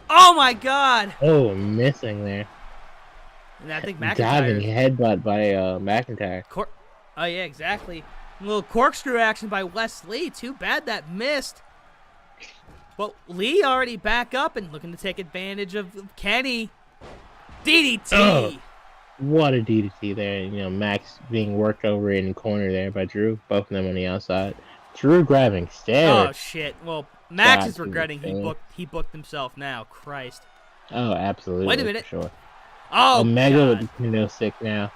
Oh, my God. Oh, missing there. And I think Diving McIntyre. headbutt by McIntyre. Oh, yeah, exactly. A little corkscrew action by Wes Lee. Too bad that missed. Well, Lee already back up and looking to take advantage of Kenny. DDT. Oh, what a DDT there. You know, Max being worked over in the corner there by Drew. Both of them on the outside. Drew grabbing stairs. Oh, shit. Well, Max God, is regretting he booked himself now. Christ. Oh, absolutely. Wait a minute. For sure. Oh, Omega God. with the kendo stick now.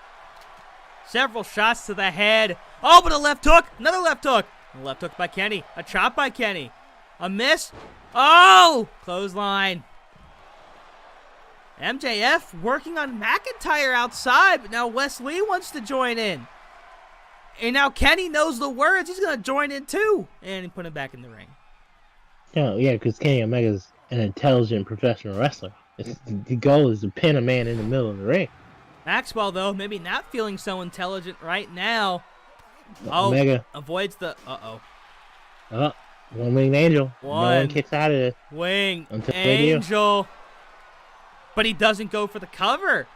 Several shots to the head. Oh, but a left hook. Another left hook. A left hook by Kenny. A chop by Kenny. A miss. Oh! Clothesline. MJF working on McIntyre outside, but now Wes Lee wants to join in. And now Kenny knows the words. He's going to join in too. And he put him back in the ring. Oh, yeah, because Kenny Omega's an intelligent professional wrestler. The goal is to pin a man in the middle of the ring. Maxwell, though, maybe not feeling so intelligent right now. Oh, Omega avoids the... Uh-oh. Oh, one-winged angel. No one kicks out of this. Wing Until angel. But he doesn't go for the cover.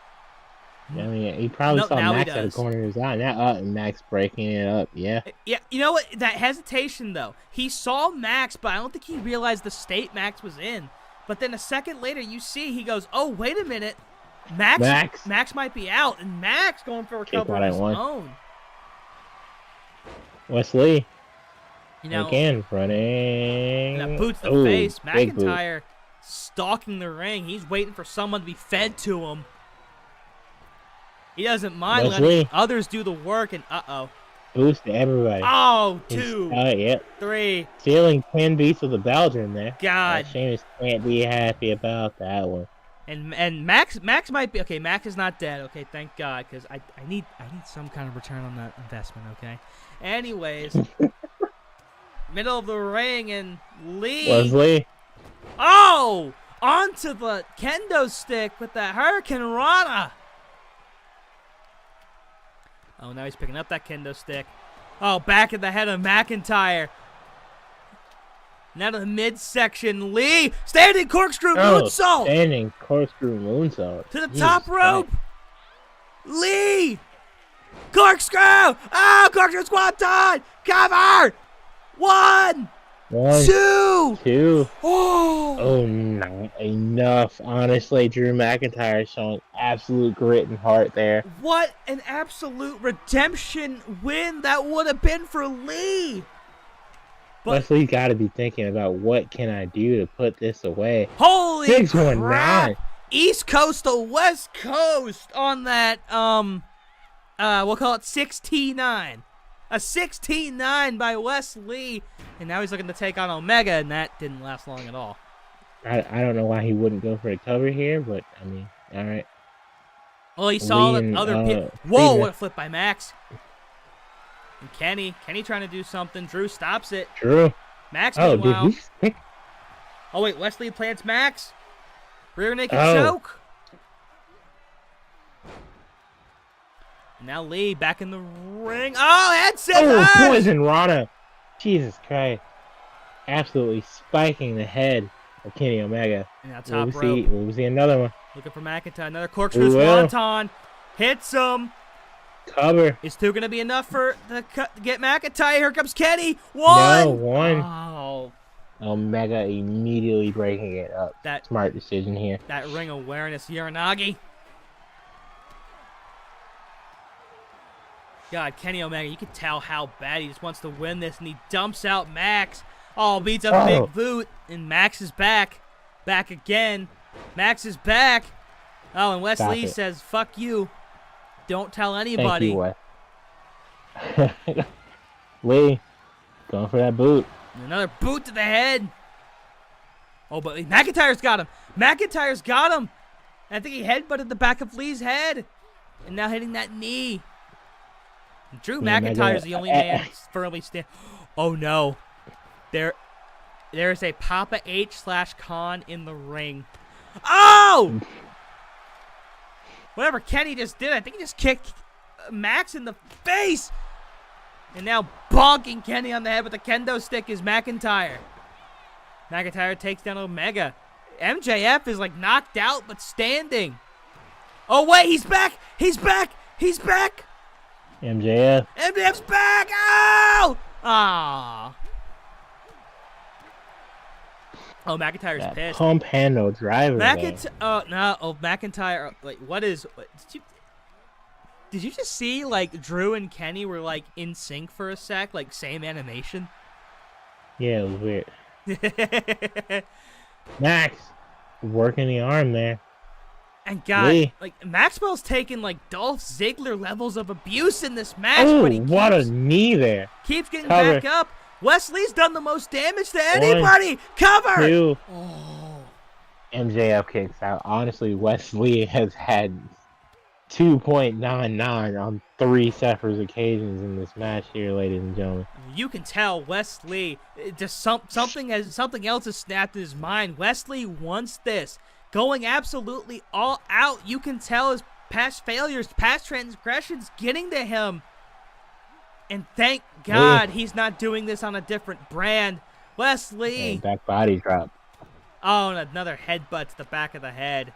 I mean, he probably saw Max at the corner of his eye. Now, Max breaking it up. Yeah. Yeah, you know what? That hesitation, though. He saw Max, but I don't think he realized the state Max was in. But then a second later, you see, he goes, oh, wait a minute. Max might be out. And Max going for a cover of his own. Wes Lee. You know, again, running. That boots the face. McIntyre stalking the ring. He's waiting for someone to be fed to him. He doesn't mind letting others do the work, and uh-oh. Boost to everybody. Oh, 2. Yep. 3. Stealing 10 beats of the Belgian there. God. Sheamus can't be happy about that one. And Max might be okay. Max is not dead. Okay, thank God, because I need some kind of return on that investment. Okay. Anyways, middle of the ring, and Lee. Oh, onto the kendo stick with the Hurricane Rana. Oh, now he's picking up that kendo stick. Oh, back of the head of McIntyre. Now to the midsection. Lee, standing corkscrew moonsault. Standing corkscrew moonsault. To the top rope. Lee. Corkscrew. Oh, corkscrew squatton. Cover. 1. 2. Oh, not enough. Honestly, Drew McIntyre showing absolute grit and heart there. What an absolute redemption win that would have been for Lee. Wesley's got to be thinking about what can I do to put this away. Holy 619. crap. East Coast to West Coast on that, we'll call it 16-9. A 16-9 by Wes Lee. And now he's looking to take on Omega, and that didn't last long at all. I don't know why he wouldn't go for a cover here, but, I mean, all right. Well, he saw the other people. Whoa, what a flip by Max. And Kenny trying to do something. Drew stops it. Drew. Max, meanwhile. Did he stick? Oh, wait, Wesley plants Max. Rear naked choke. Now Lee back in the ring. Oh, head scissors! Oh, poison Rana. Jesus Christ. Absolutely spiking the head of Kenny Omega. And now top rope. We'll see another one. Looking for McIntyre. Another corkscrew swanton. Hits him. Cover. Is 2 going to be enough to get McIntyre? Here comes Kenny. 1. No, 1. Oh. Omega immediately breaking it up. Smart decision here. That ring awareness, Uranagi. God, Kenny Omega, you can tell how bad he just wants to win this, and he dumps out Max. Oh, beats up Big Boot, and Max is back. Back again. Max is back. Oh, and Wes Lee says, fuck you. Don't tell anybody. Thank you, Wes. Lee, going for that boot. And another boot to the head. Oh, but McIntyre's got him. McIntyre's got him. And I think he headbutted the back of Lee's head. And now hitting that knee. And Drew McIntyre's the only man firmly stand. Oh, no. There is a Papa H/Con in the ring. Oh! Whatever Kenny just did, I think he just kicked Max in the face. And now bonking Kenny on the head with a kendo stick is McIntyre. McIntyre takes down Omega. MJF is like knocked out but standing. Oh wait, he's back! He's back! He's back! MJF's back! Ow! Ah. Oh, McIntyre's pissed. Pump handle driver. McIntyre. Wait, what is? Did you just see like Drew and Kenny were like in sync for a sec, like same animation? Yeah, it was weird. Max working the arm there. And God, like Maxwell's taking like Dolph Ziggler levels of abuse in this match. But what a knee there! Keeps getting back up. Wesley's done the most damage to anybody. Cover. 2. Oh. MJF kicks out. Honestly, Wesley has had 2.99 on 3 separate occasions in this match here, ladies and gentlemen. You can tell Wesley just something else has snapped in his mind. Wesley wants this. Going absolutely all out. You can tell his past failures, past transgressions getting to him. And thank God he's not doing this on a different brand. Wesley. And back body drop. Oh, and another headbutt to the back of the head.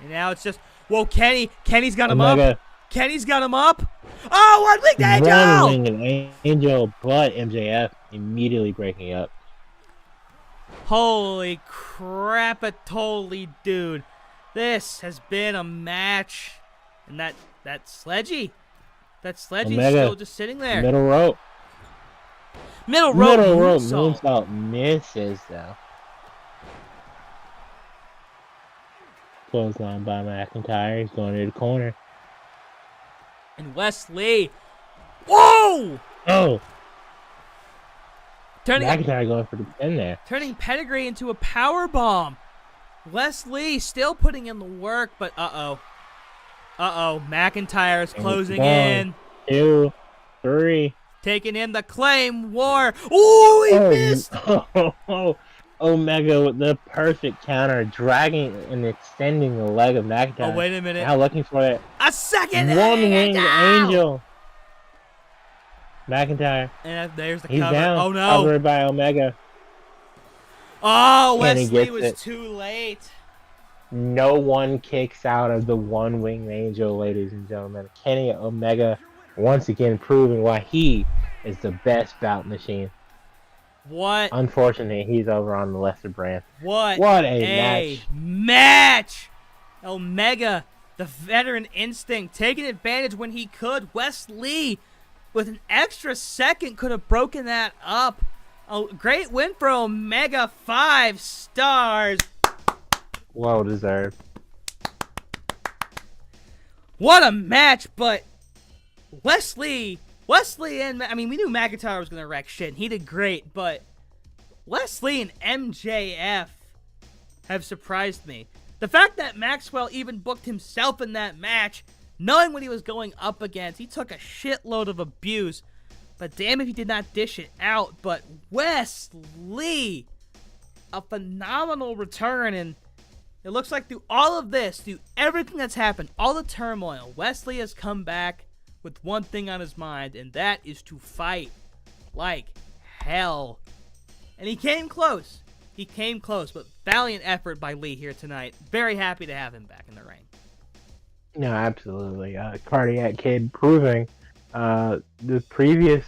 And now it's just, whoa, Kenny's got him up. Kenny's got him up. Oh, one-winged angel. One-winged angel, but MJF immediately breaking up. Holy crap-a-totally, dude. This has been a match. And that Sledgy still just sitting there. Middle rope. Middle rope moonsault misses, though. Clothesline by McIntyre. He's going to the corner. And Wesley. Whoa! Oh! McIntyre going for the pin there. Turning Pedigree into a power bomb. Wesley still putting in the work, but uh-oh. McIntyre is closing in. 2, 3. Taking in the Claim War. Ooh, he missed! Omega with the perfect counter, dragging and extending the leg of McIntyre. Oh, wait a minute. Now looking for it. A second one-winged angel. McIntyre. And there's the He's cover. Down. Oh, no. Covered by Omega. Oh, Wesley was too late. No one kicks out of the one-winged angel, ladies and gentlemen. Kenny Omega once again proving why he is the best bout machine. What? Unfortunately, he's over on the lesser brand. What a match! Omega, the veteran instinct, taking advantage when he could. Wesley, with an extra second, could have broken that up. A great win for Omega, 5 stars. Well deserved. What a match, but Wesley and, I mean, we knew McIntyre was going to wreck shit, and he did great, but Wesley and MJF have surprised me. The fact that Maxwell even booked himself in that match, knowing what he was going up against, he took a shitload of abuse, but damn if he did not dish it out. But Wesley, a phenomenal return, and it looks like through all of this, through everything that's happened, all the turmoil, Wesley has come back with one thing on his mind, and that is to fight like hell. And he came close. But valiant effort by Lee here tonight. Very happy to have him back in the ring. No, absolutely. Cardiac Kid proving the previous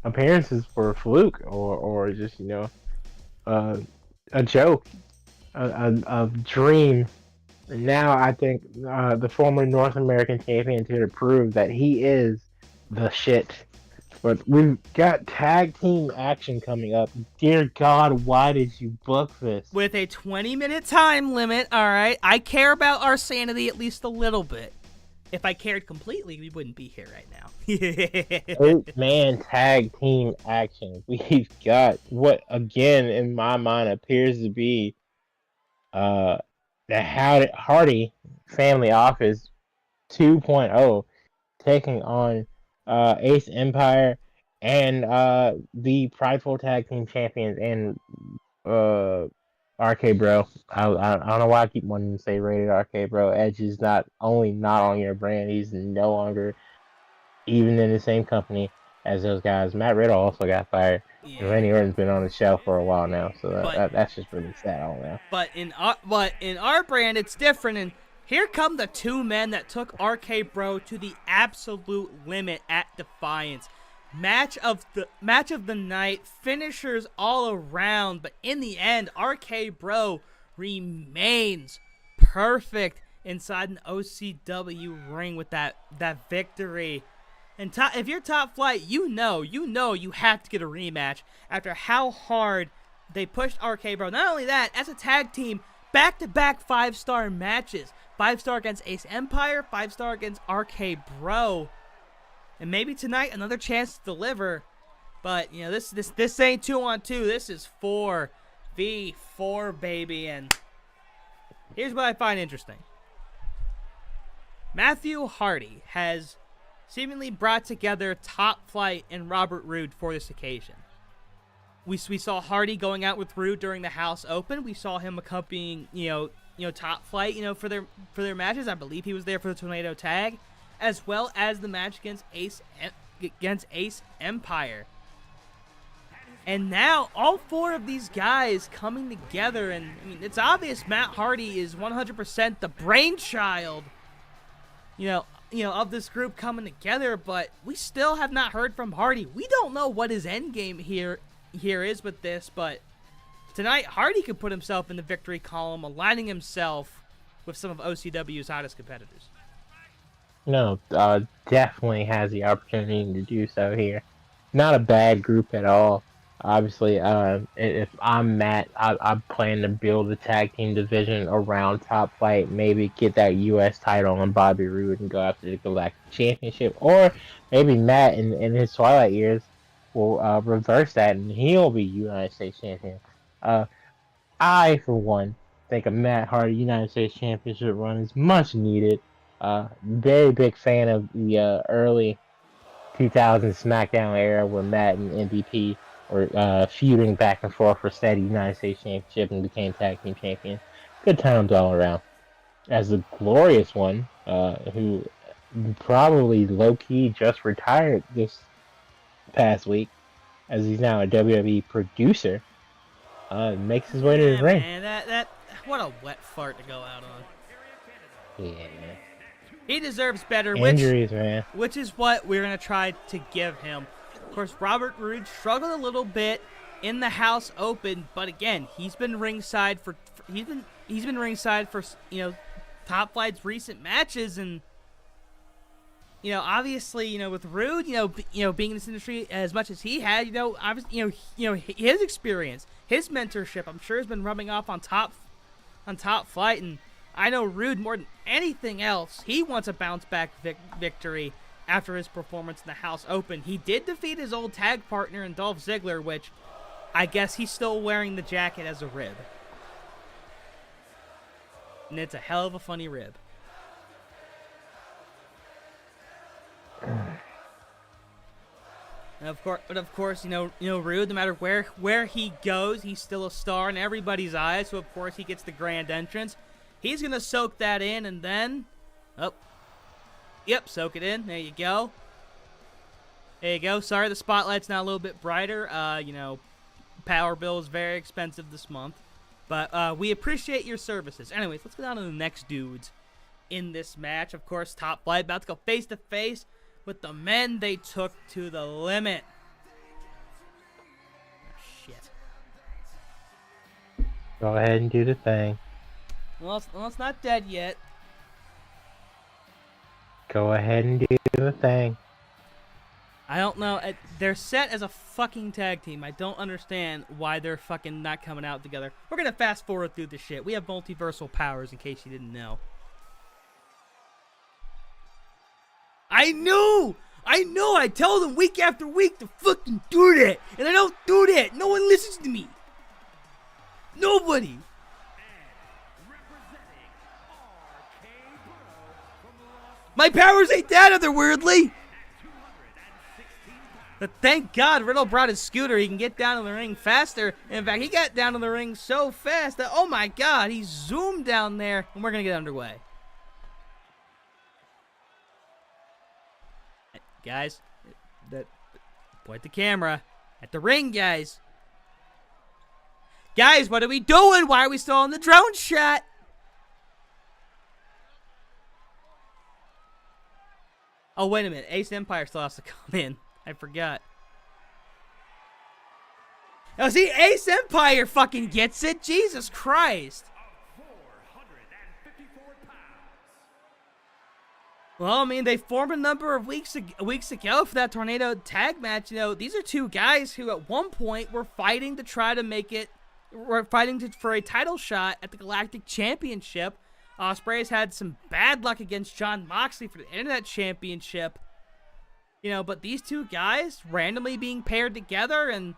appearances were a fluke or just, a joke, a dream. And now I think the former North American champion is here to prove that he is the shit. But we've got tag team action coming up. Dear God, why did you book this? With a 20-minute time limit, alright? I care about our sanity at least a little bit. If I cared completely, we wouldn't be here right now. 8-man tag team action. We've got what, again, in my mind, appears to be the Hardy Family Office 2.0 taking on Ace Empire and the Prideful Tag Team Champions and RK Bro. I don't know why I keep wanting to say Rated RK Bro. Edge is not only not on your brand, he's no longer even in the same company. as those guys. Matt Riddle also got fired. And Yeah. Randy Orton's been on the shelf for a while now, so But that's just really sad all now. But in our brand, it's different. And here come the two men that took RK Bro to the absolute limit at Defiance. Match of the night, finishers all around. But in the end, RK Bro remains perfect inside an OCW ring with that victory. And if you're Top Flight, you know you have to get a rematch after how hard they pushed RK Bro. Not only that, as a tag team, back-to-back 5-star matches. 5-star against Ace Empire, 5-star against RK Bro. And maybe tonight, another chance to deliver. But, you know, this ain't 2-on-2. This is 4v4, baby. And here's what I find interesting. Matthew Hardy has seemingly brought together Top Flight and Robert Roode for this occasion. We saw Hardy going out with Roode during the House Open. We saw him accompanying, you know, Top Flight, you know, for their matches. I believe he was there for the Tornado Tag, as well as the match against Ace Empire. And now all 4 of these guys coming together, and I mean, it's obvious Matt Hardy is 100% the brainchild, you know, of this group coming together. But we still have not heard from Hardy. We don't know what his end game here is with this, but tonight Hardy could put himself in the victory column, aligning himself with some of OCW's hottest competitors. No, definitely has the opportunity to do so here. Not a bad group at all. Obviously, if I'm Matt, I plan to build a tag team division around Top Flight, maybe get that U.S. title on Bobby Roode and go after the Galactic Championship, or maybe Matt in his twilight years will reverse that and he'll be United States Champion. I, for one, think a Matt Hardy United States Championship run is much needed. Very big fan of the early 2000 SmackDown era where Matt and MVP were feuding back and forth for steady United States Championship and became tag team champions. Good times all around. As the Glorious One, who probably low-key just retired this past week, as he's now a WWE producer, makes his way to the ring. Man, that what a wet fart to go out on. Yeah. He deserves better. Injuries, man. Which is what we're gonna try to give him. Of course, Robert Roode struggled a little bit in the House Open, but again, he's been ringside for you know, Top Flight's recent matches. And you know, obviously, you know, with Roode, you know, being in this industry as much as he had, you know, obviously, you know, his experience, his mentorship, I'm sure has been rubbing off on Top Flight. And I know Roode, more than anything else, he wants a bounce back victory after his performance in the House Open. He did defeat his old tag partner in Dolph Ziggler, which I guess he's still wearing the jacket as a rib. And it's a hell of a funny rib. And of course, you know, Roode, no matter where he goes, he's still a star in everybody's eyes. So of course he gets the grand entrance. He's gonna soak that in, and then, soak it in. There you go. There you go. Sorry, the spotlight's now a little bit brighter. You know, power bill is very expensive this month, but we appreciate your services. Anyways, let's go down to the next dudes in this match. Of course, Top Flight about to go face to face with the men they took to the limit. Oh, shit. Go ahead and do the thing. Well, it's not dead yet. Go ahead and do the thing. I don't know. They're set as a fucking tag team. I don't understand why they're fucking not coming out together. We're gonna fast forward through this shit. We have multiversal powers, in case you didn't know. I knew! I tell them week after week to fucking do that, and I don't do that. No one listens to me. Nobody. My powers ain't that otherworldly. But thank God Riddle brought his scooter. He can get down to the ring faster. In fact, he got down to the ring so fast that, oh my God, he zoomed down there, and we're going to get underway. Guys, Point the camera at the ring, guys. Guys, what are we doing? Why are we still on the drone shot? Oh, wait a minute. Ace Empire still has to come in. I forgot. Oh, see, Ace Empire fucking gets it. Jesus Christ. Well, I mean, they formed a number of weeks ago for that Tornado tag match. You know, these are two guys who at one point were fighting to try to make it, for a title shot at the Galactic Championship. Ospreay's had some bad luck against Jon Moxley for the Internet Championship. You know, but these two guys randomly being paired together, and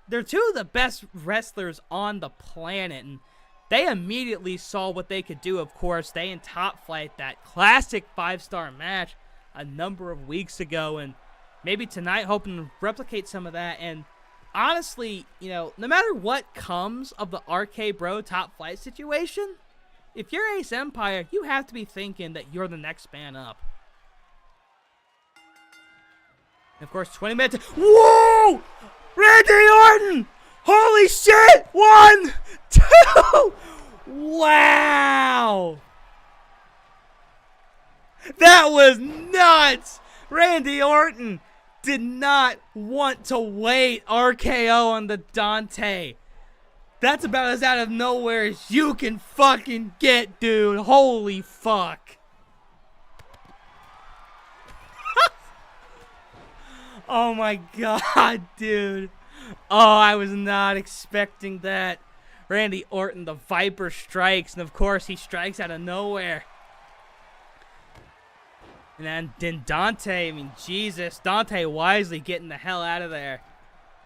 they're two of the best wrestlers on the planet, and they immediately saw what they could do. Of course, they in Top Flight, that classic 5-star match a number of weeks ago, and maybe tonight hoping to replicate some of that. And honestly, you know, no matter what comes of the RK Bro Top Flight situation, if you're Ace Empire, you have to be thinking that you're the next man up. And of course, 20 minutes. Whoa! Randy Orton! Holy shit! 1, 2! Wow! That was nuts! Randy Orton did not want to wait RKO on the Dante. That's about as out of nowhere as you can fucking get, dude. Holy fuck. Oh my god, dude. Oh, I was not expecting that. Randy Orton, the Viper strikes, and of course he strikes out of nowhere. And then Dante, I mean, Jesus, Dante wisely getting the hell out of there.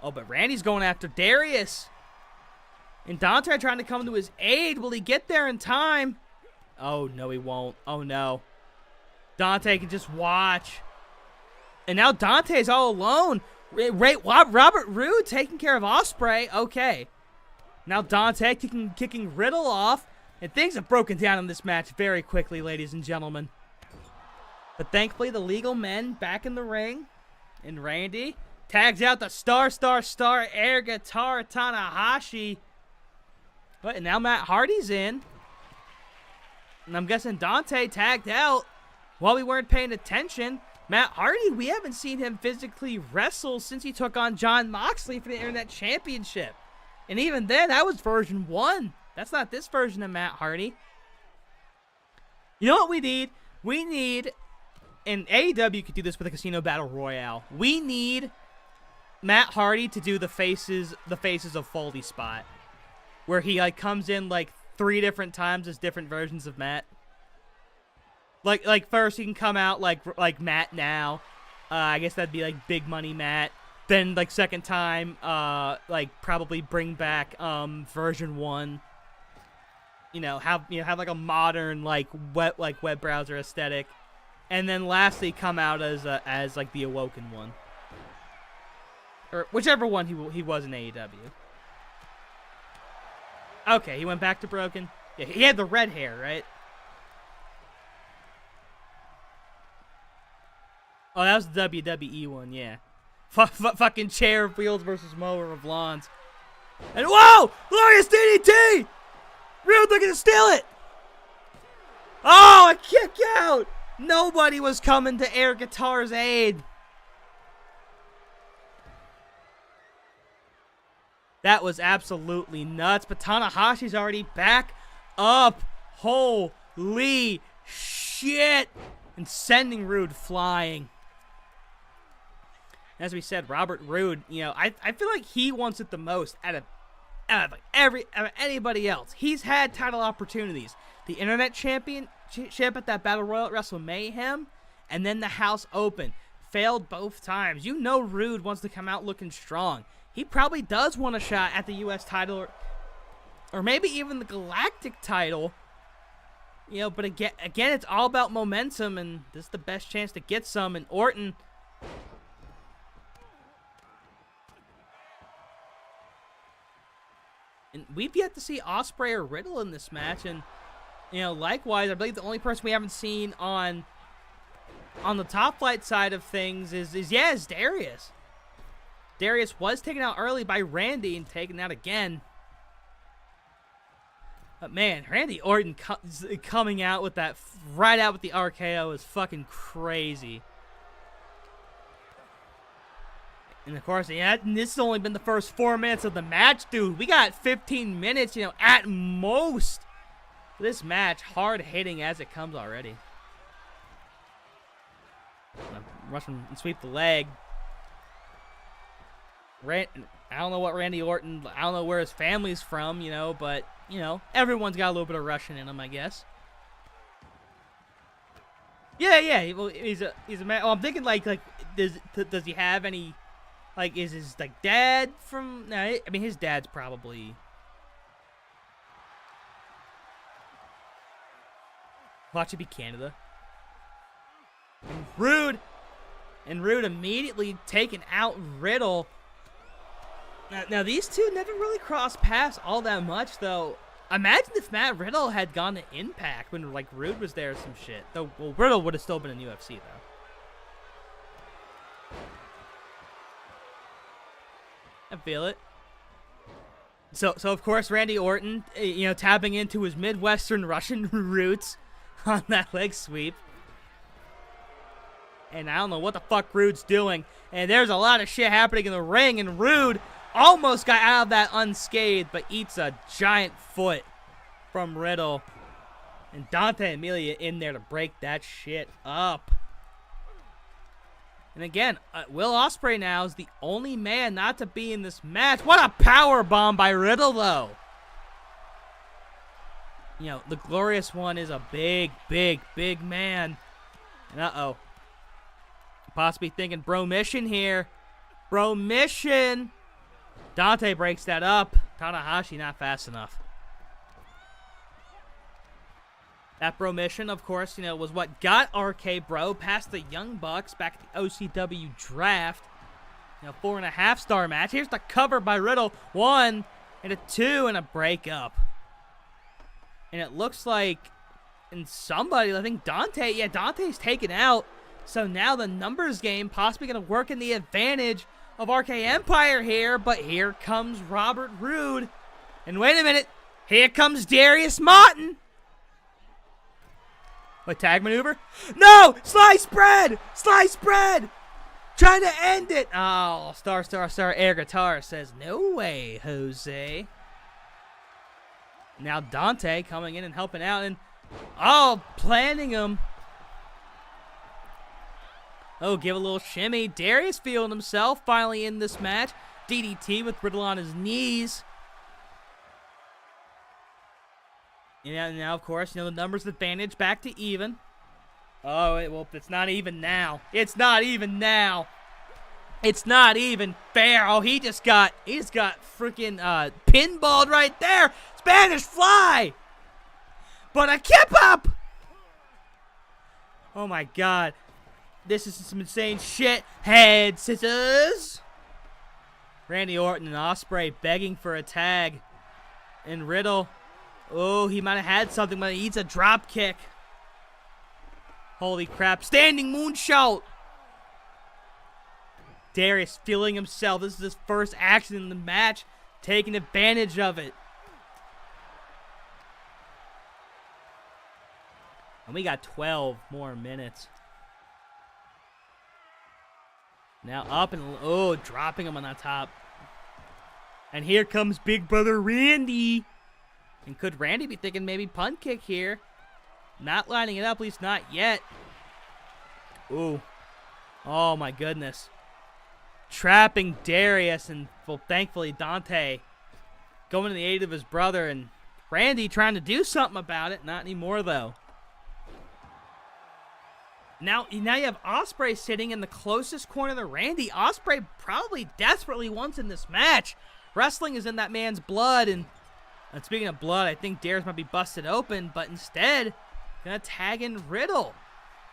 Oh, but Randy's going after Darius. And Dante trying to come to his aid. Will he get there in time? Oh, no, he won't. Oh, no. Dante can just watch. And now Dante's all alone. Robert Roode taking care of Ospreay. Okay. Now Dante kicking Riddle off. And things have broken down in this match very quickly, ladies and gentlemen. But thankfully, the legal men back in the ring. And Randy tags out the star air guitar Tanahashi. But and now Matt Hardy's in. And I'm guessing Dante tagged out while we weren't paying attention. Matt Hardy, we haven't seen him physically wrestle since he took on Jon Moxley for the Internet Championship. And even then, that was version 1. That's not this version of Matt Hardy. You know what we need? We need, and AEW could do this with a Casino Battle Royale. We need Matt Hardy to do the faces of Foley spot, where he like comes in like 3 different times as different versions of Matt. Like first he can come out like Matt now. I guess that'd be like Big Money Matt. Then like second time, like probably bring back version 1. You know, have like a modern like web browser aesthetic, and then lastly come out as like the Awoken one, or whichever one he was in AEW. Okay, he went back to Broken. Yeah, he had the red hair, right? Oh, that was the WWE one, yeah. Fucking chair of wheels versus mower of lawns. And whoa! Glorious DDT! Rude looking to steal it! Oh, a kick out! Nobody was coming to Air Guitar's aid. That was absolutely nuts. But Tanahashi's already back up. Holy shit! And sending Rude flying. As we said, Robert Roode, you know, I feel like he wants it the most out of anybody else. He's had title opportunities. The Internet Championship at that Battle Royal at Wrestle Mayhem, and then the House Open. Failed both times. You know Roode wants to come out looking strong. He probably does want a shot at the U.S. title, or maybe even the Galactic title. You know, but again, it's all about momentum, and this is the best chance to get some. And Orton, and we've yet to see Ospreay or Riddle in this match, and you know, likewise, I believe the only person we haven't seen on the Top Flight side of things is Darius. Darius was taken out early by Randy and taken out again. But man, Randy Orton coming out with that right out with the RKO is fucking crazy. And of course, yeah, this has only been the first 4 minutes of the match, dude. We got 15 minutes, you know, at most. This match, hard hitting as it comes already. Rush and sweep the leg. I don't know what Randy Orton, I don't know where his family's from, you know, but, you know, everyone's got a little bit of Russian in them, I guess. Yeah, well, he's a man. Oh, I'm thinking, like, does he have any, like, is his, like, dad from, no, I mean, his dad's probably, watch it be Canada. And Rude immediately taken out Riddle. Now these two never really crossed paths all that much, though. Imagine if Matt Riddle had gone to Impact when, like, Rude was there or some shit. Though, well, Riddle would have still been in UFC, though. I feel it. So of course, Randy Orton, you know, tapping into his Midwestern Russian roots on that leg sweep. And I don't know what the fuck Rude's doing. And there's a lot of shit happening in the ring, and Rude almost got out of that unscathed, but eats a giant foot from Riddle. And Dante Amelia in there to break that shit up. And again, Will Ospreay now is the only man not to be in this match. What a power bomb by Riddle, though. You know, the Glorious One is a big man. And uh-oh. Possibly thinking bro mission here. Bro mission. Dante breaks that up. Tanahashi not fast enough. That bro mission, of course, you know, was what got RK Bro past the Young Bucks back at the OCW draft. You know, 4.5-star match. Here's the cover by Riddle. 1 and a 2 and a breakup. And it looks like in somebody, I think Dante, yeah, Dante's taken out. So now the numbers game possibly going to work in the advantage of RK Empire here. But here comes Robert Roode. And wait a minute. Here comes Darius Martin. What, tag maneuver? No! Slice bread! Slice bread! Trying to end it. Oh, star, air guitar says, no way, Jose. Now Dante coming in and helping out. And, oh, planning him. Oh, give a little shimmy. Darius feeling himself finally in this match. DDT with Riddle on his knees. And now, of course, you know, the numbers advantage back to even. Oh, well, it's not even now. It's not even now. It's not even fair. Oh, he just got freaking pinballed right there. Spanish Fly. But a kip up. Oh, my God. This is some insane shit. Head scissors. Randy Orton and Ospreay begging for a tag. And Riddle. Oh, he might have had something, but he eats a drop kick. Holy crap. Standing moonsault. Darius feeling himself. This is his first action in the match. Taking advantage of it. And we got 12 more minutes. Now up and, oh, dropping him on the top. And here comes Big Brother Randy. And could Randy be thinking maybe punt kick here? Not lining it up, at least not yet. Ooh. Oh, my goodness. Trapping Darius, and, well, thankfully Dante going to the aid of his brother. And Randy trying to do something about it. Not anymore, though. Now you have Ospreay sitting in the closest corner to Randy. Ospreay probably desperately wants in this match. Wrestling is in that man's blood, and speaking of blood, I think Darius might be busted open, but instead, gonna tag in Riddle.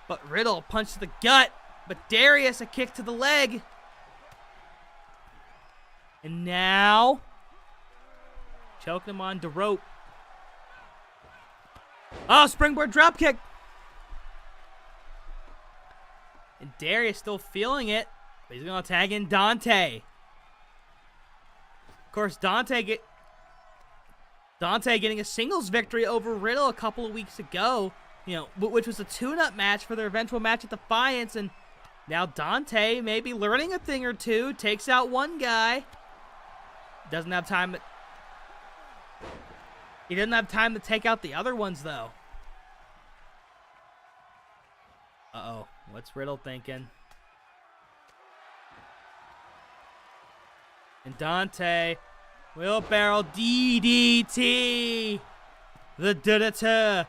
But Riddle punch to the gut, but Darius a kick to the leg. And now, choking him on the rope. Oh, springboard dropkick. And Darius still feeling it, but he's going to tag in Dante. course, Dante getting a singles victory over Riddle a couple of weeks ago, you know, which was a tune-up match for their eventual match at Defiance, and now Dante maybe learning a thing or two, takes out one guy, doesn't have time. He didn't have time to take out the other ones, though. Uh-oh, what's Riddle thinking? And Dante, wheelbarrow DDT. The da-da-ta.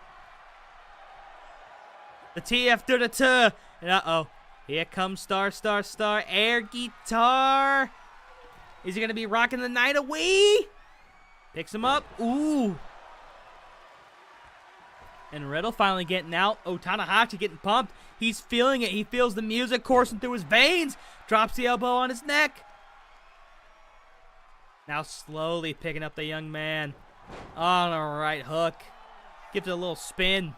The TF da-da-ta. And uh-oh, here comes Star air guitar. Is he going to be rocking the night away? Picks him up. Ooh. And Riddle finally getting out. Oh, Tanahashi getting pumped. He's feeling it. He feels the music coursing through his veins. Drops the elbow on his neck. Now slowly picking up the young man. On a right hook. Gives it a little spin.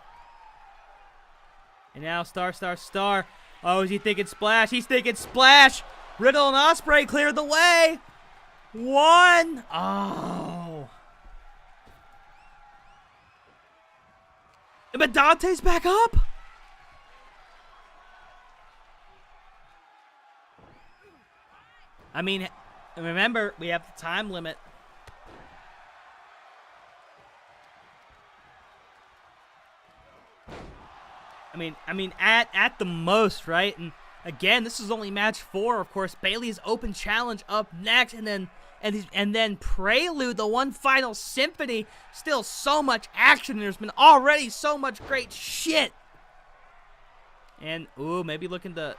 And now Star. Oh, is he thinking splash? He's thinking splash. Riddle and Ospreay cleared the way. One. Oh. But Dante's back up. I mean, remember, we have the time limit. I mean, at the most, right? And again, this is only match 4. Of course, Bailey's open challenge up next, and then Prelude, the one final symphony. Still so much action. There's been already so much great shit. And ooh, maybe looking to.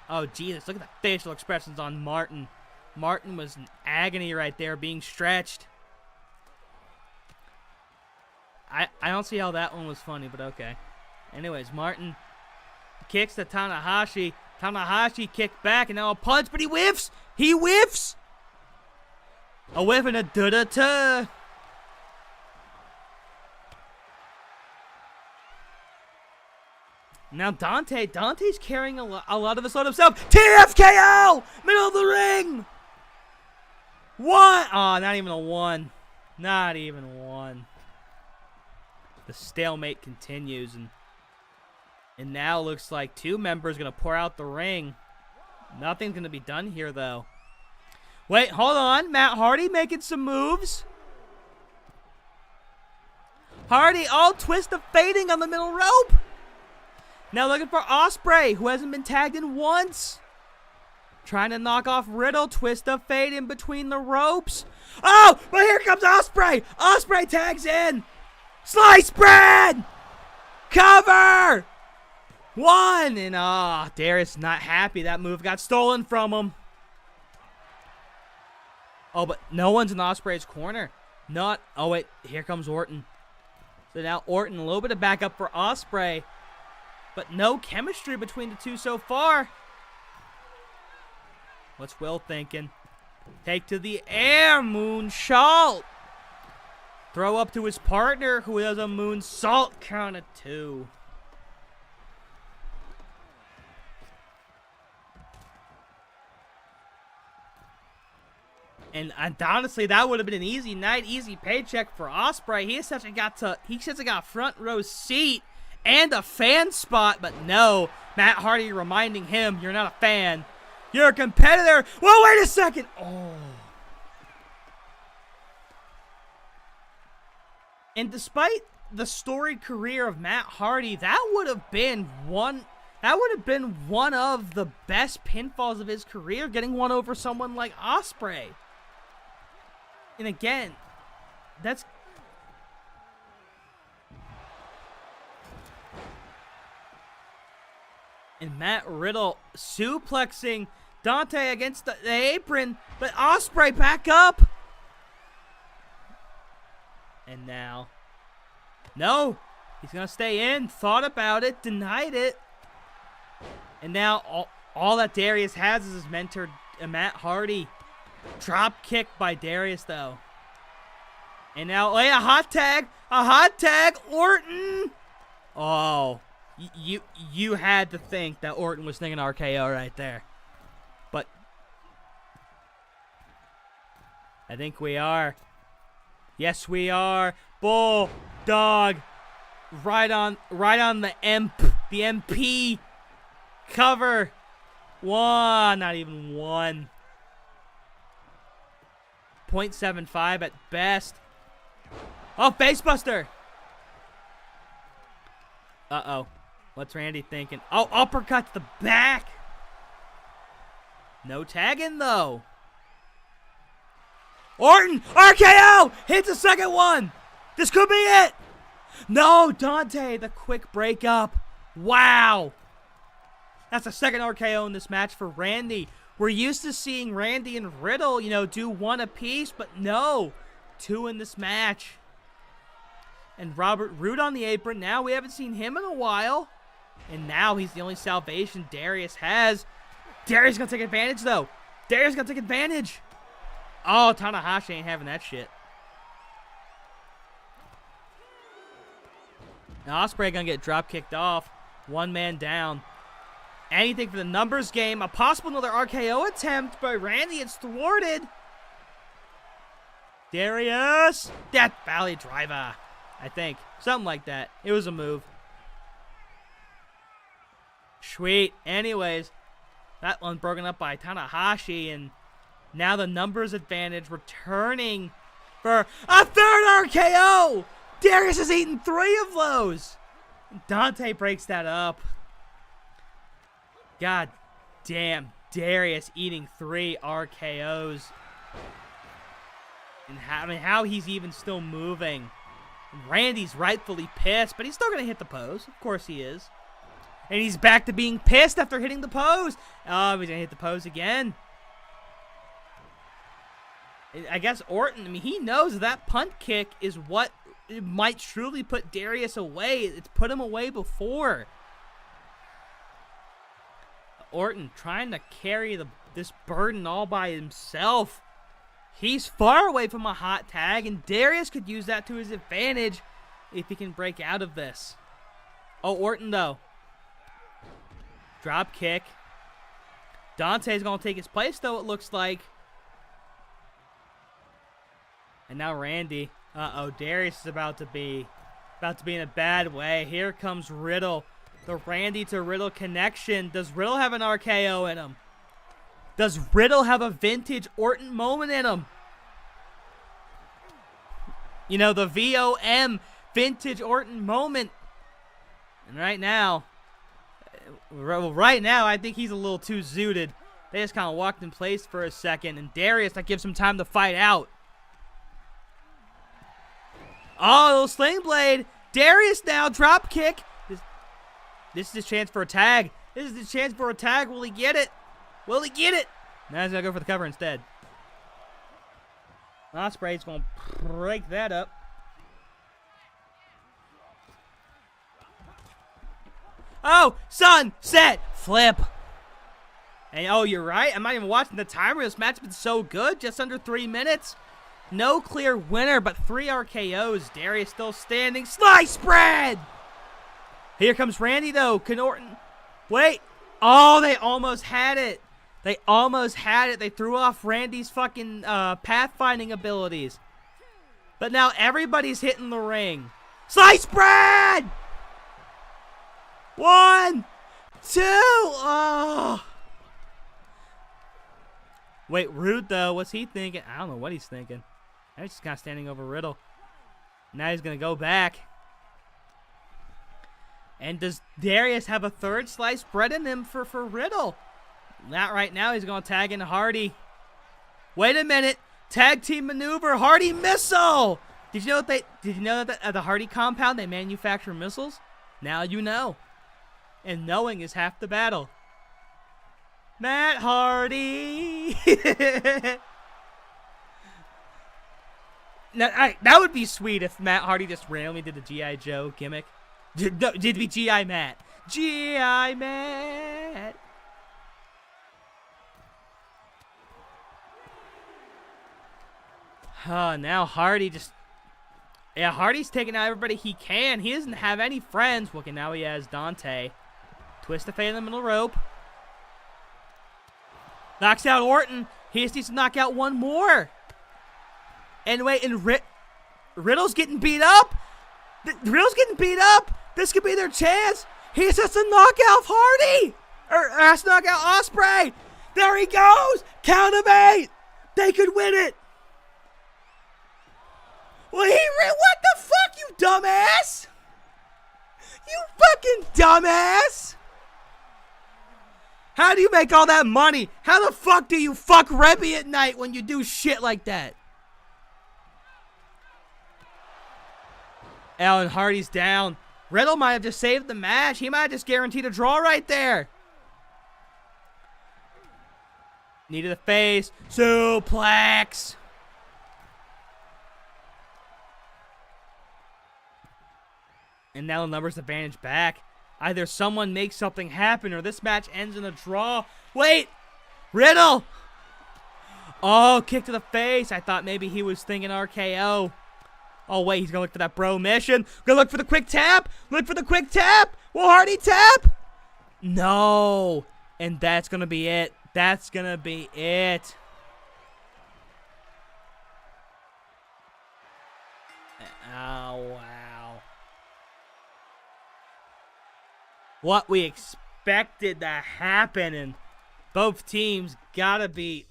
Oh Jesus, look at the facial expressions on Martin. Martin was in agony right there, being stretched. I don't see how that one was funny, but okay. Anyways, Martin kicks to Tanahashi. Tanahashi kicked back, and now a punch, but he whiffs! He whiffs! A whiff and a da-da-ta! Now Dante's carrying a lot of this load himself. TFKO! Middle of the ring! One! Oh, not even a one. Not even one. The stalemate continues, and now looks like 2 members going to pour out the ring. Nothing's going to be done here, though. Wait, hold on. Matt Hardy making some moves. Hardy all twist of fading on the middle rope. Now looking for Ospreay, who hasn't been tagged in once. Trying to knock off Riddle, twist of fade in between the ropes. Oh, but here comes Ospreay. Ospreay tags in. Slice bread. Cover. One, and Darius not happy. That move got stolen from him. Oh, but no one's in Ospreay's corner. Oh wait, here comes Orton. So now Orton, a little bit of backup for Ospreay, but no chemistry between the two so far. What's Will thinking? Take to the air, moonsault. Throw up to his partner, who has a moonsault, count of 2. And honestly, that would have been an easy night, easy paycheck for Ospreay. He essentially got front row seat and a fan spot, but no. Matt Hardy reminding him, you're not a fan. You're a competitor. Well, wait a second. Oh. And despite the storied career of Matt Hardy, that would have been one of the best pinfalls of his career, getting one over someone like Ospreay. And again, that's... And Matt Riddle suplexing Dante against the apron, but Ospreay back up. And now, no, he's gonna stay in. Thought about it, denied it, and now all that Darius has is his mentor, Matt Hardy. Drop kick by Darius though, and now a hot tag, Orton. Oh. You had to think that Orton was thinking RKO right there. But I think we are. Yes, we are. Bulldog. Right on the MP. Cover. One. Not even one. 0.75 at best. Oh, facebuster. Uh-oh. What's Randy thinking? Oh, uppercut to the back. No tagging, though. Orton, RKO! Hits the second one. This could be it. No, Dante, the quick breakup. Wow. That's the second RKO in this match for Randy. We're used to seeing Randy and Riddle, you know, do one apiece, but no. 2 in this match. And Robert Roode on the apron. Now we haven't seen him in a while. And now he's the only salvation Darius has. Darius going to take advantage, though. Darius going to take advantage. Oh, Tanahashi ain't having that shit. Now Ospreay going to get drop kicked off. 1 man down. Anything for the numbers game. A possible another RKO attempt by Randy. It's thwarted. Darius. Death Valley Driver. I think. Something like that. It was a move. Sweet. Anyways, that one broken up by Tanahashi. And now the numbers advantage returning for a third RKO. Darius has eaten 3 of those. Dante breaks that up. God damn. Darius eating 3 RKOs. And how he's even still moving. Randy's rightfully pissed, but he's still going to hit the pose. Of course he is. And he's back to being pissed after hitting the pose. Oh, he's going to hit the pose again. I guess Orton, I mean, he knows that punt kick is what might truly put Darius away. It's put him away before. Orton trying to carry this burden all by himself. He's far away from a hot tag, and Darius could use that to his advantage if he can break out of this. Oh, Orton, though. Drop kick. Dante's going to take his place, though, it looks like. And now Randy. Uh-oh, Darius is about to be in a bad way. Here comes Riddle. The Randy to Riddle connection. Does Riddle have an RKO in him? Does Riddle have a vintage Orton moment in him? You know, the VOM vintage Orton moment. And right now, I think he's a little too zooted. They just kind of walked in place for a second. And Darius, that gives him time to fight out. Oh, little sling blade. Darius now, drop kick. This is his chance for a tag. This is his chance for a tag. Will he get it? Will he get it? Now he's going to go for the cover instead. Ospreay's going to break that up. Oh, sunset flip. And oh, you're right. I'm not even watching the timer. This match has been so good. Just under 3 minutes. No clear winner, but 3 RKOs. Darius still standing. Slice spread! Here comes Randy, though. Can Orton... Wait. Oh, they almost had it. They almost had it. They threw off Randy's fucking pathfinding abilities. But now everybody's hitting the ring. Slice spread! 1, 2. Oh. Wait, Roode, though. What's he thinking? I don't know what he's thinking. He's just kind of standing over Riddle. Now he's going to go back. And does Darius have a third slice bread in him for Riddle? Not right now. He's going to tag in Hardy. Wait a minute. Tag team maneuver. Hardy missile. Did you know that at the Hardy compound they manufacture missiles? Now you know. And knowing is half the battle. Matt Hardy. Now, that would be sweet if Matt Hardy just randomly did the G.I. Joe gimmick. Did be G.I. Matt. G.I. Matt. Now Hardy just... Yeah, Hardy's taking out everybody he can. He doesn't have any friends. Okay, now he has Dante. Twist the fade in the middle rope. Knocks out Orton. He just needs to knock out one more. And wait, and Riddle's getting beat up. Riddle's getting beat up. This could be their chance. He has to knock out Hardy. Or has to knock out Ospreay. There he goes. Count of 8. They could win it. Well, what the fuck, you dumbass? You fucking dumbass. How do you make all that money? How the fuck do you fuck Rebby at night when you do shit like that? Alan Hardy's down. Riddle might have just saved the match. He might have just guaranteed a draw right there. Knee to the face. Suplex. And now the numbers advantage back. Either someone makes something happen or this match ends in a draw. Wait! Riddle! Oh, kick to the face. I thought maybe he was thinking RKO. Oh, wait, he's going to look for that bro mission. Going to look for the quick tap. Look for the quick tap. Will Hardy tap? No. And that's going to be it. That's going to be it. Oh, wow. What we expected to happen, and both teams gotta be.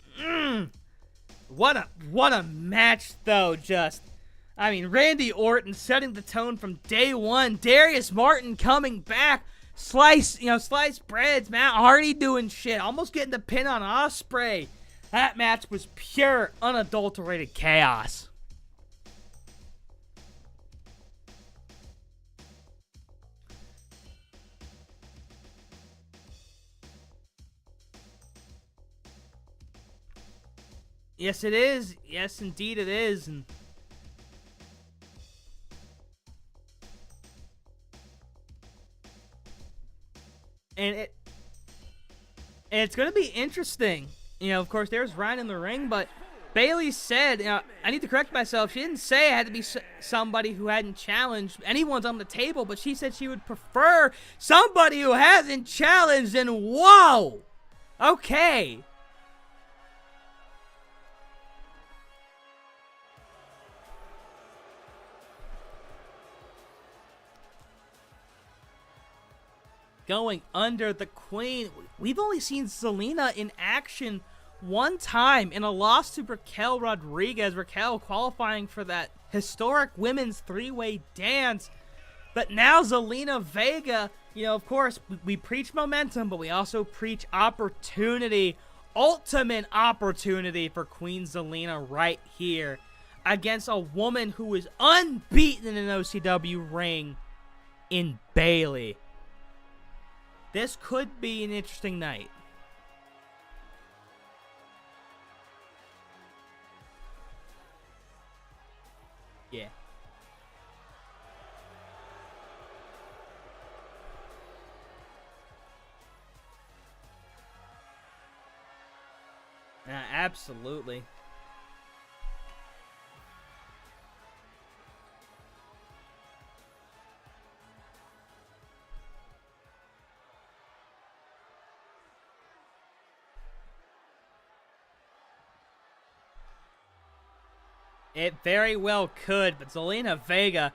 What a match, though. I mean, Randy Orton setting the tone from day one. Darius Martin coming back, sliced breads. Matt Hardy doing shit, almost getting the pin on Ospreay. That match was pure, unadulterated chaos. Yes, it is. Yes, indeed it is. And it's going to be interesting. You know, of course, there's Ryan in the ring, but Bayley said, I need to correct myself. She didn't say it had to be somebody who hadn't challenged. Anyone's on the table, but she said she would prefer somebody who hasn't challenged. And whoa! Okay. Going under the Queen. We've only seen Zelina in action one time in a loss to Raquel Rodriguez. Raquel qualifying for that historic women's three-way dance. But now Zelina Vega, of course, we preach momentum, but we also preach opportunity. Ultimate opportunity for Queen Zelina right here against a woman who is unbeaten in an OCW ring in Bayley. This could be an interesting night. Yeah. Absolutely. It very well could, but Zelina Vega,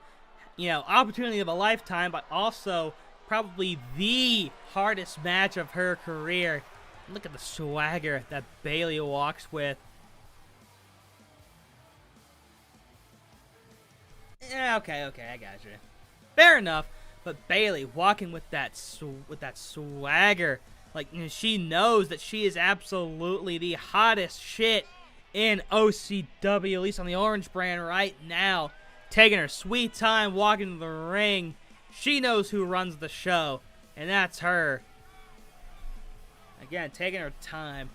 opportunity of a lifetime, but also probably the hardest match of her career. Look at the swagger that Bayley walks with. Yeah, okay, I got you. Fair enough, but Bayley walking with that swagger, like she knows that she is absolutely the hottest shit in OCW, at least on the Orange brand right now. Taking her sweet time, walking to the ring. She knows who runs the show, and that's her. Again, taking her time.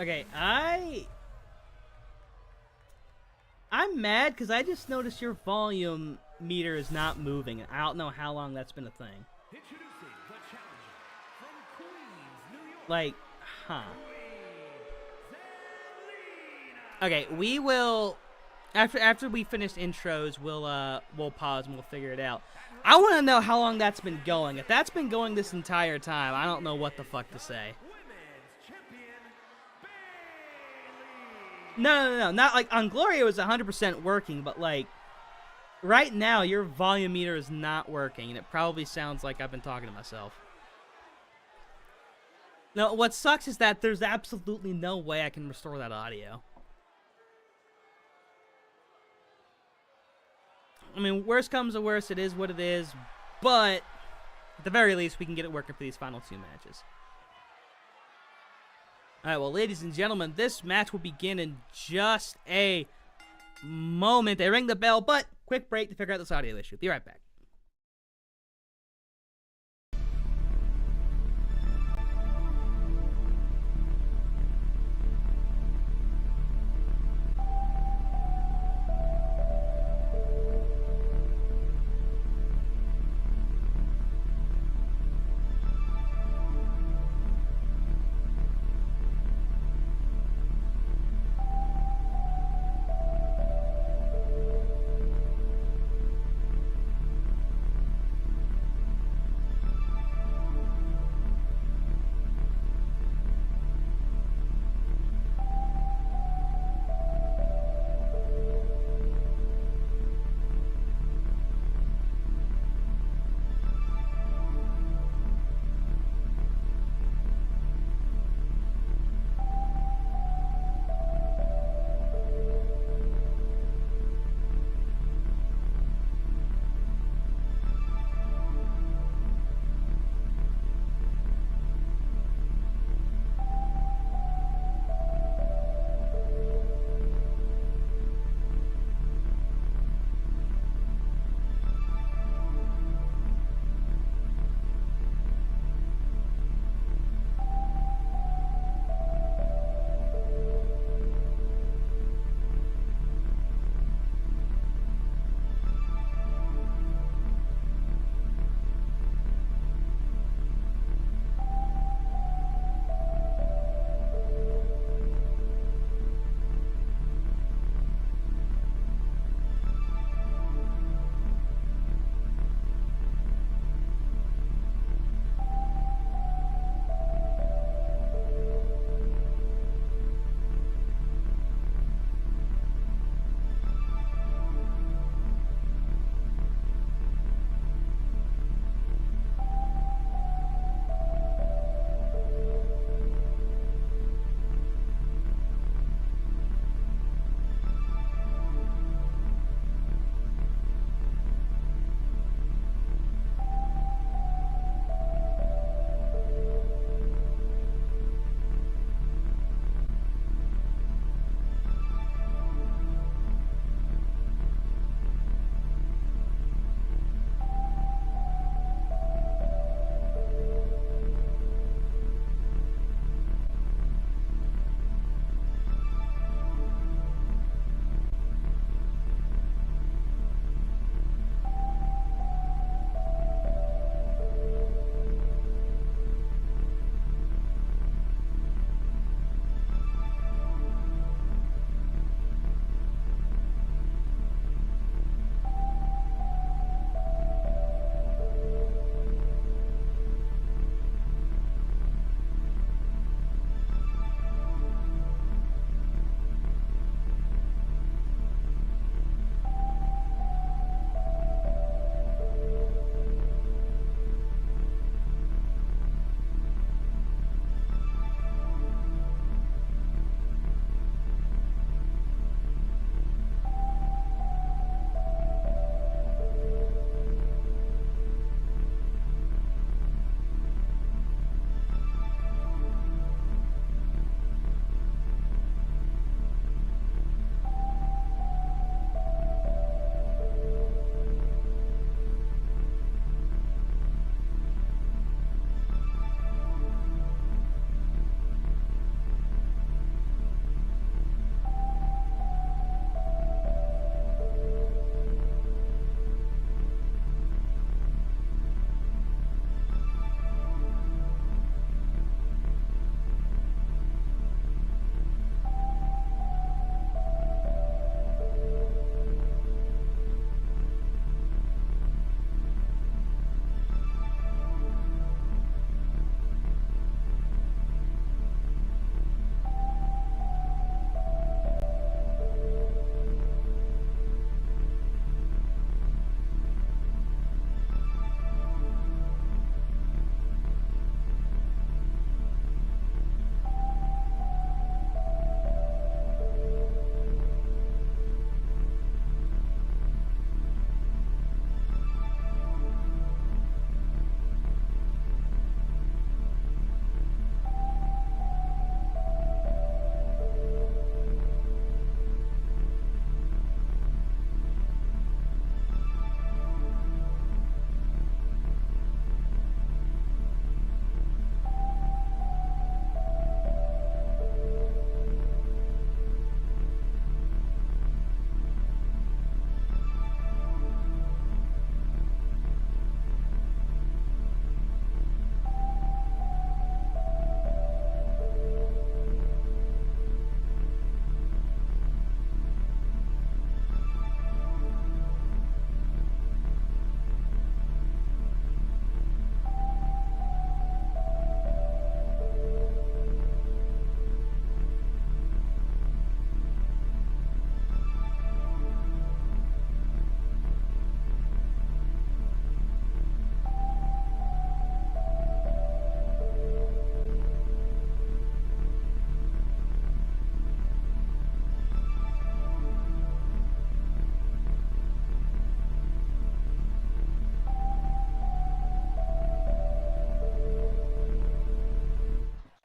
Okay, I'm mad because I just noticed your volume meter is not moving. I don't know how long that's been a thing. Introducing the challenger from Queens, New York. Like, huh. Zelina. Okay, we will after we finish intros, we'll pause and we'll figure it out. I want to know how long that's been going. If that's been going this entire time, I don't know what the fuck to say. Women's champion, Bayley. No, not like on Gloria it was 100% working, but like right now your volume meter is not working, and it probably sounds like I've been talking to myself. No, what sucks is that there's absolutely no way I can restore that audio. I mean, worst comes to worst, it is what it is, but at the very least, we can get it working for these final 2 matches. Alright, well, ladies and gentlemen, this match will begin in just a moment. They ring the bell, but quick break to figure out this audio issue. Be right back.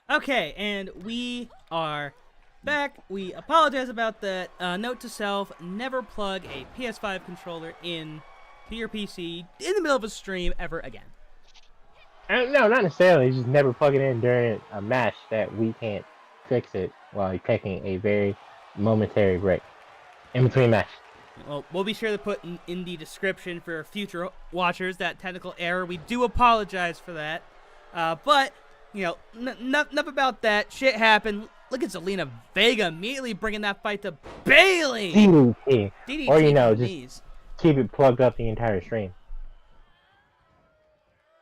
Okay, and we are back. We apologize about that. Note to self, never plug a PS5 controller in to your PC in the middle of a stream ever again. No, not necessarily. Just never plug it in during a match that we can't fix it while you're taking a very momentary break in between matches. Well, we'll be sure to put in the description for future watchers that technical error. We do apologize for that. But, you know, enough about that. Shit happened. Look at Zelina Vega immediately bringing that fight to Bailey. DDT. DDT Or, you know, to the just knees. keep it plugged up the entire stream.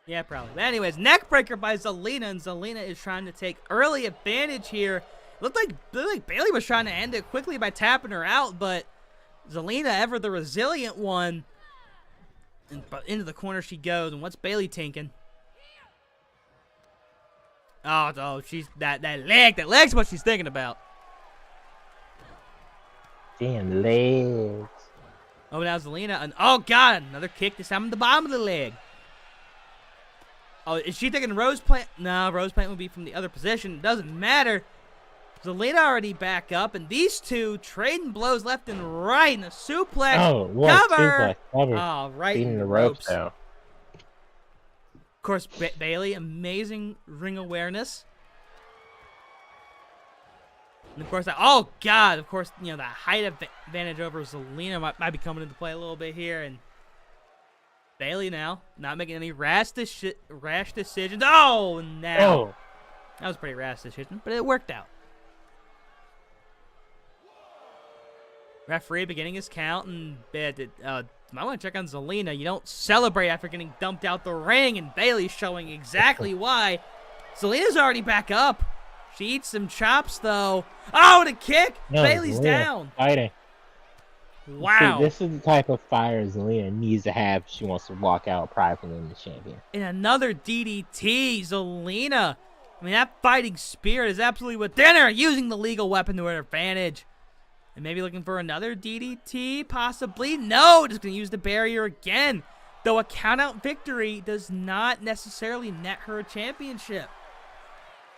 Yeah, probably. But anyways, neck breaker by Zelina, and Zelina is trying to take early advantage here. Looked like Bailey was trying to end it quickly by tapping her out, but Zelina, ever the resilient one, and into the corner she goes. And what's Bailey tinking? Oh, she's that leg. That leg's what she's thinking about. Damn legs. Oh, now Zelina, and oh god, another kick. This time on the bottom of the leg. Oh, is she taking Rose Plant? No, Rose Plant would be from the other position. It doesn't matter. Zelina already back up, and these two trading blows left and right in the suplex. Oh, what? Cover. Suplex. Cover. Oh, right Beating in the the ropes, ropes. though. Of course, Bailey, amazing ring awareness. And of course, oh god, of course, you know, the height advantage over Zelina might be coming into play a little bit here, and Bailey now not making any rash decisions. Oh, now. Oh. That was a pretty rash decision, but it worked out. Referee beginning his count, and I want to check on Zelina. You don't celebrate after getting dumped out the ring, and Bailey's showing exactly why. Zelina's already back up. She eats some chops, though. Oh, and a kick! No, Bailey's Zelina down. Fighting. Wow. See, this is the type of fire Zelina needs to have if she wants to walk out pridefully in the champion. And another DDT, Zelina. I mean, that fighting spirit is absolutely within her, using the legal weapon to her advantage. And maybe looking for another DDT, possibly. No, just going to use the barrier again. Though a count-out victory does not necessarily net her a championship.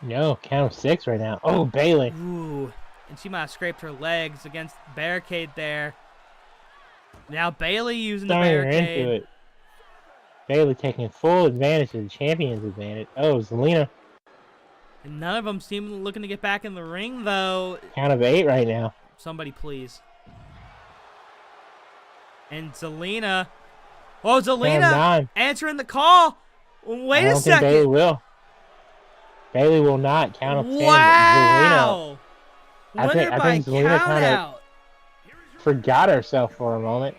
No, count of 6 right now. Oh, Bailey. Ooh, and she might have scraped her legs against the barricade there. Now Bailey using the Starting her barricade. into it. Bailey taking full advantage of the champion's advantage. Oh, Zelina. And none of them seem looking to get back in the ring, though. Count of 8 right now. Somebody please. And Zelina. Oh, Zelina answering the call. Wait I a don't second. think Bailey will. Bailey will not count of 10. Wow. I Winner by think Zelina count kind of out. forgot herself for a moment.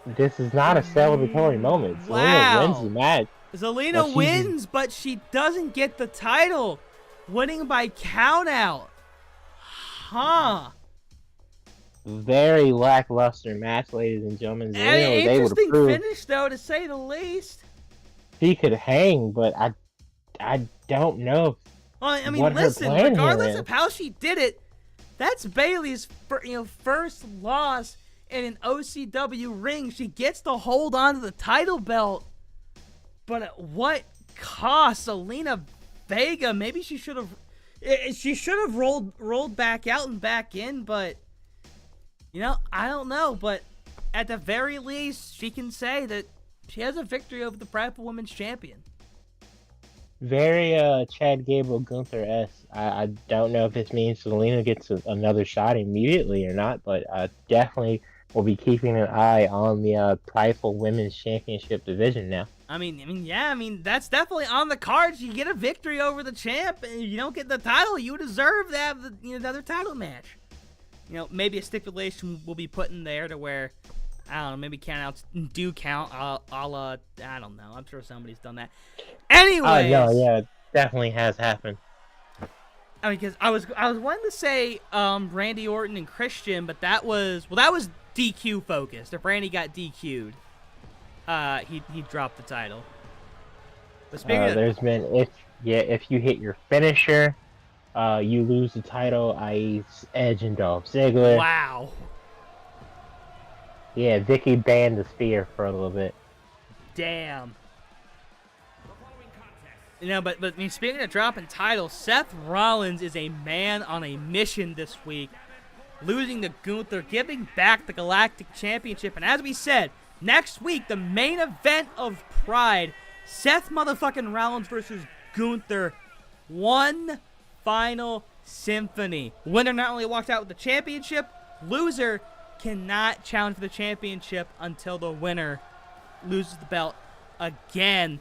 This is not a celebratory moment. Zelina Wow. wins the match. Zelina wins, but she doesn't get the title. Winning by count out. Huh. Very lackluster match, ladies and gentlemen. Zelina was able to Interesting prove finish, though, to say the least. she could hang, but I don't know. Well, I mean, what her listen, plan here regardless is. of how she did it, that's Bailey's first loss in an OCW ring. She gets to hold on to the title belt, but at what cost? Zelina Vega, maybe she should have rolled back out and back in, but you know, I don't know. But at the very least, she can say that she has a victory over the Prideful Women's Champion. Very Chad Gable Gunther-esque. I don't know if this means Zelina gets another shot immediately or not, but definitely will be keeping an eye on the Prideful Women's Championship division now. I mean, that's definitely on the cards. You get a victory over the champ, and you don't get the title. You deserve to have another title match. You know, maybe a stipulation will be put in there to where, I don't know, maybe countouts do count. I don't know. I'm sure somebody's done that. Anyways. No, yeah, it definitely has happened. I mean, because I was wanting to say Randy Orton and Christian, but that was DQ focused. If Randy got DQ'd, he dropped the title. But speaking of, There's been if you hit your finisher, you lose the title, i.e. Edge and Dolph Ziggler. wow. Yeah, Vicky banned the spear for a little bit. Damn. The following contest But I mean, speaking of dropping titles, Seth Rollins is a man on a mission this week, losing to Gunther, giving back the Galactic Championship, and as we said, next week the main event of Pride, Seth motherfucking Rollins versus Gunther, one final symphony. Winner not only walked out with the championship, loser cannot challenge for the championship until the winner loses the belt again.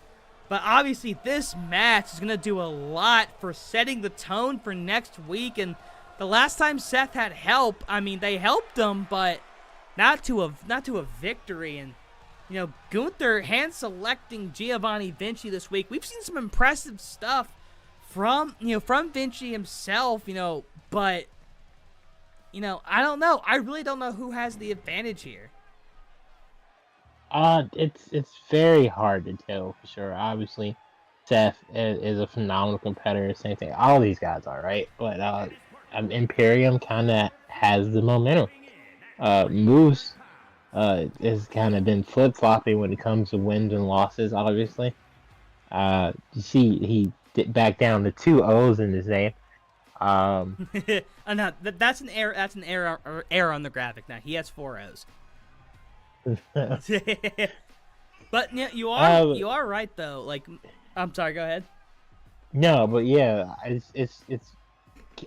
But obviously this match is going to do a lot for setting the tone for next week. And the last time Seth had help, I mean, they helped him, but not to a victory. And, you know, Gunther hand-selecting Giovanni Vinci this week. We've seen some impressive stuff from Vinci himself, but, I don't know. I really don't know who has the advantage here. It's very hard to tell for sure. Obviously, Seth is a phenomenal competitor. Same thing. All these guys are, right? But Imperium kind of has the momentum. Moose has kind of been flip-flopping when it comes to wins and losses, obviously. You see, he back down to 2 O's in his name. No, that's an error. That's an error on the graphic. Now he has 4 O's. But yeah, you are right though. Like, I'm sorry. Go ahead. No, but yeah, it's.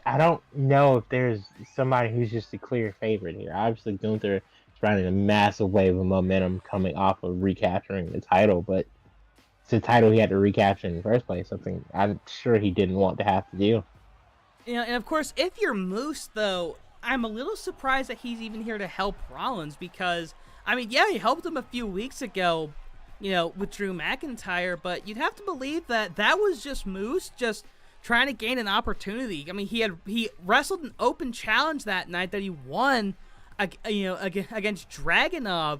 I don't know if there's somebody who's just a clear favorite here. Obviously, Gunther is riding a massive wave of momentum coming off of recapturing the title, but it's a title he had to recapture in the first place. Something I'm sure he didn't want to have to do. And of course, if you're Moose, though, I'm a little surprised that he's even here to help Rollins because, I mean, yeah, he helped him a few weeks ago, with Drew McIntyre, but you'd have to believe that was just Moose just trying to gain an opportunity. I mean, he wrestled an open challenge that night that he won, against Dragunov.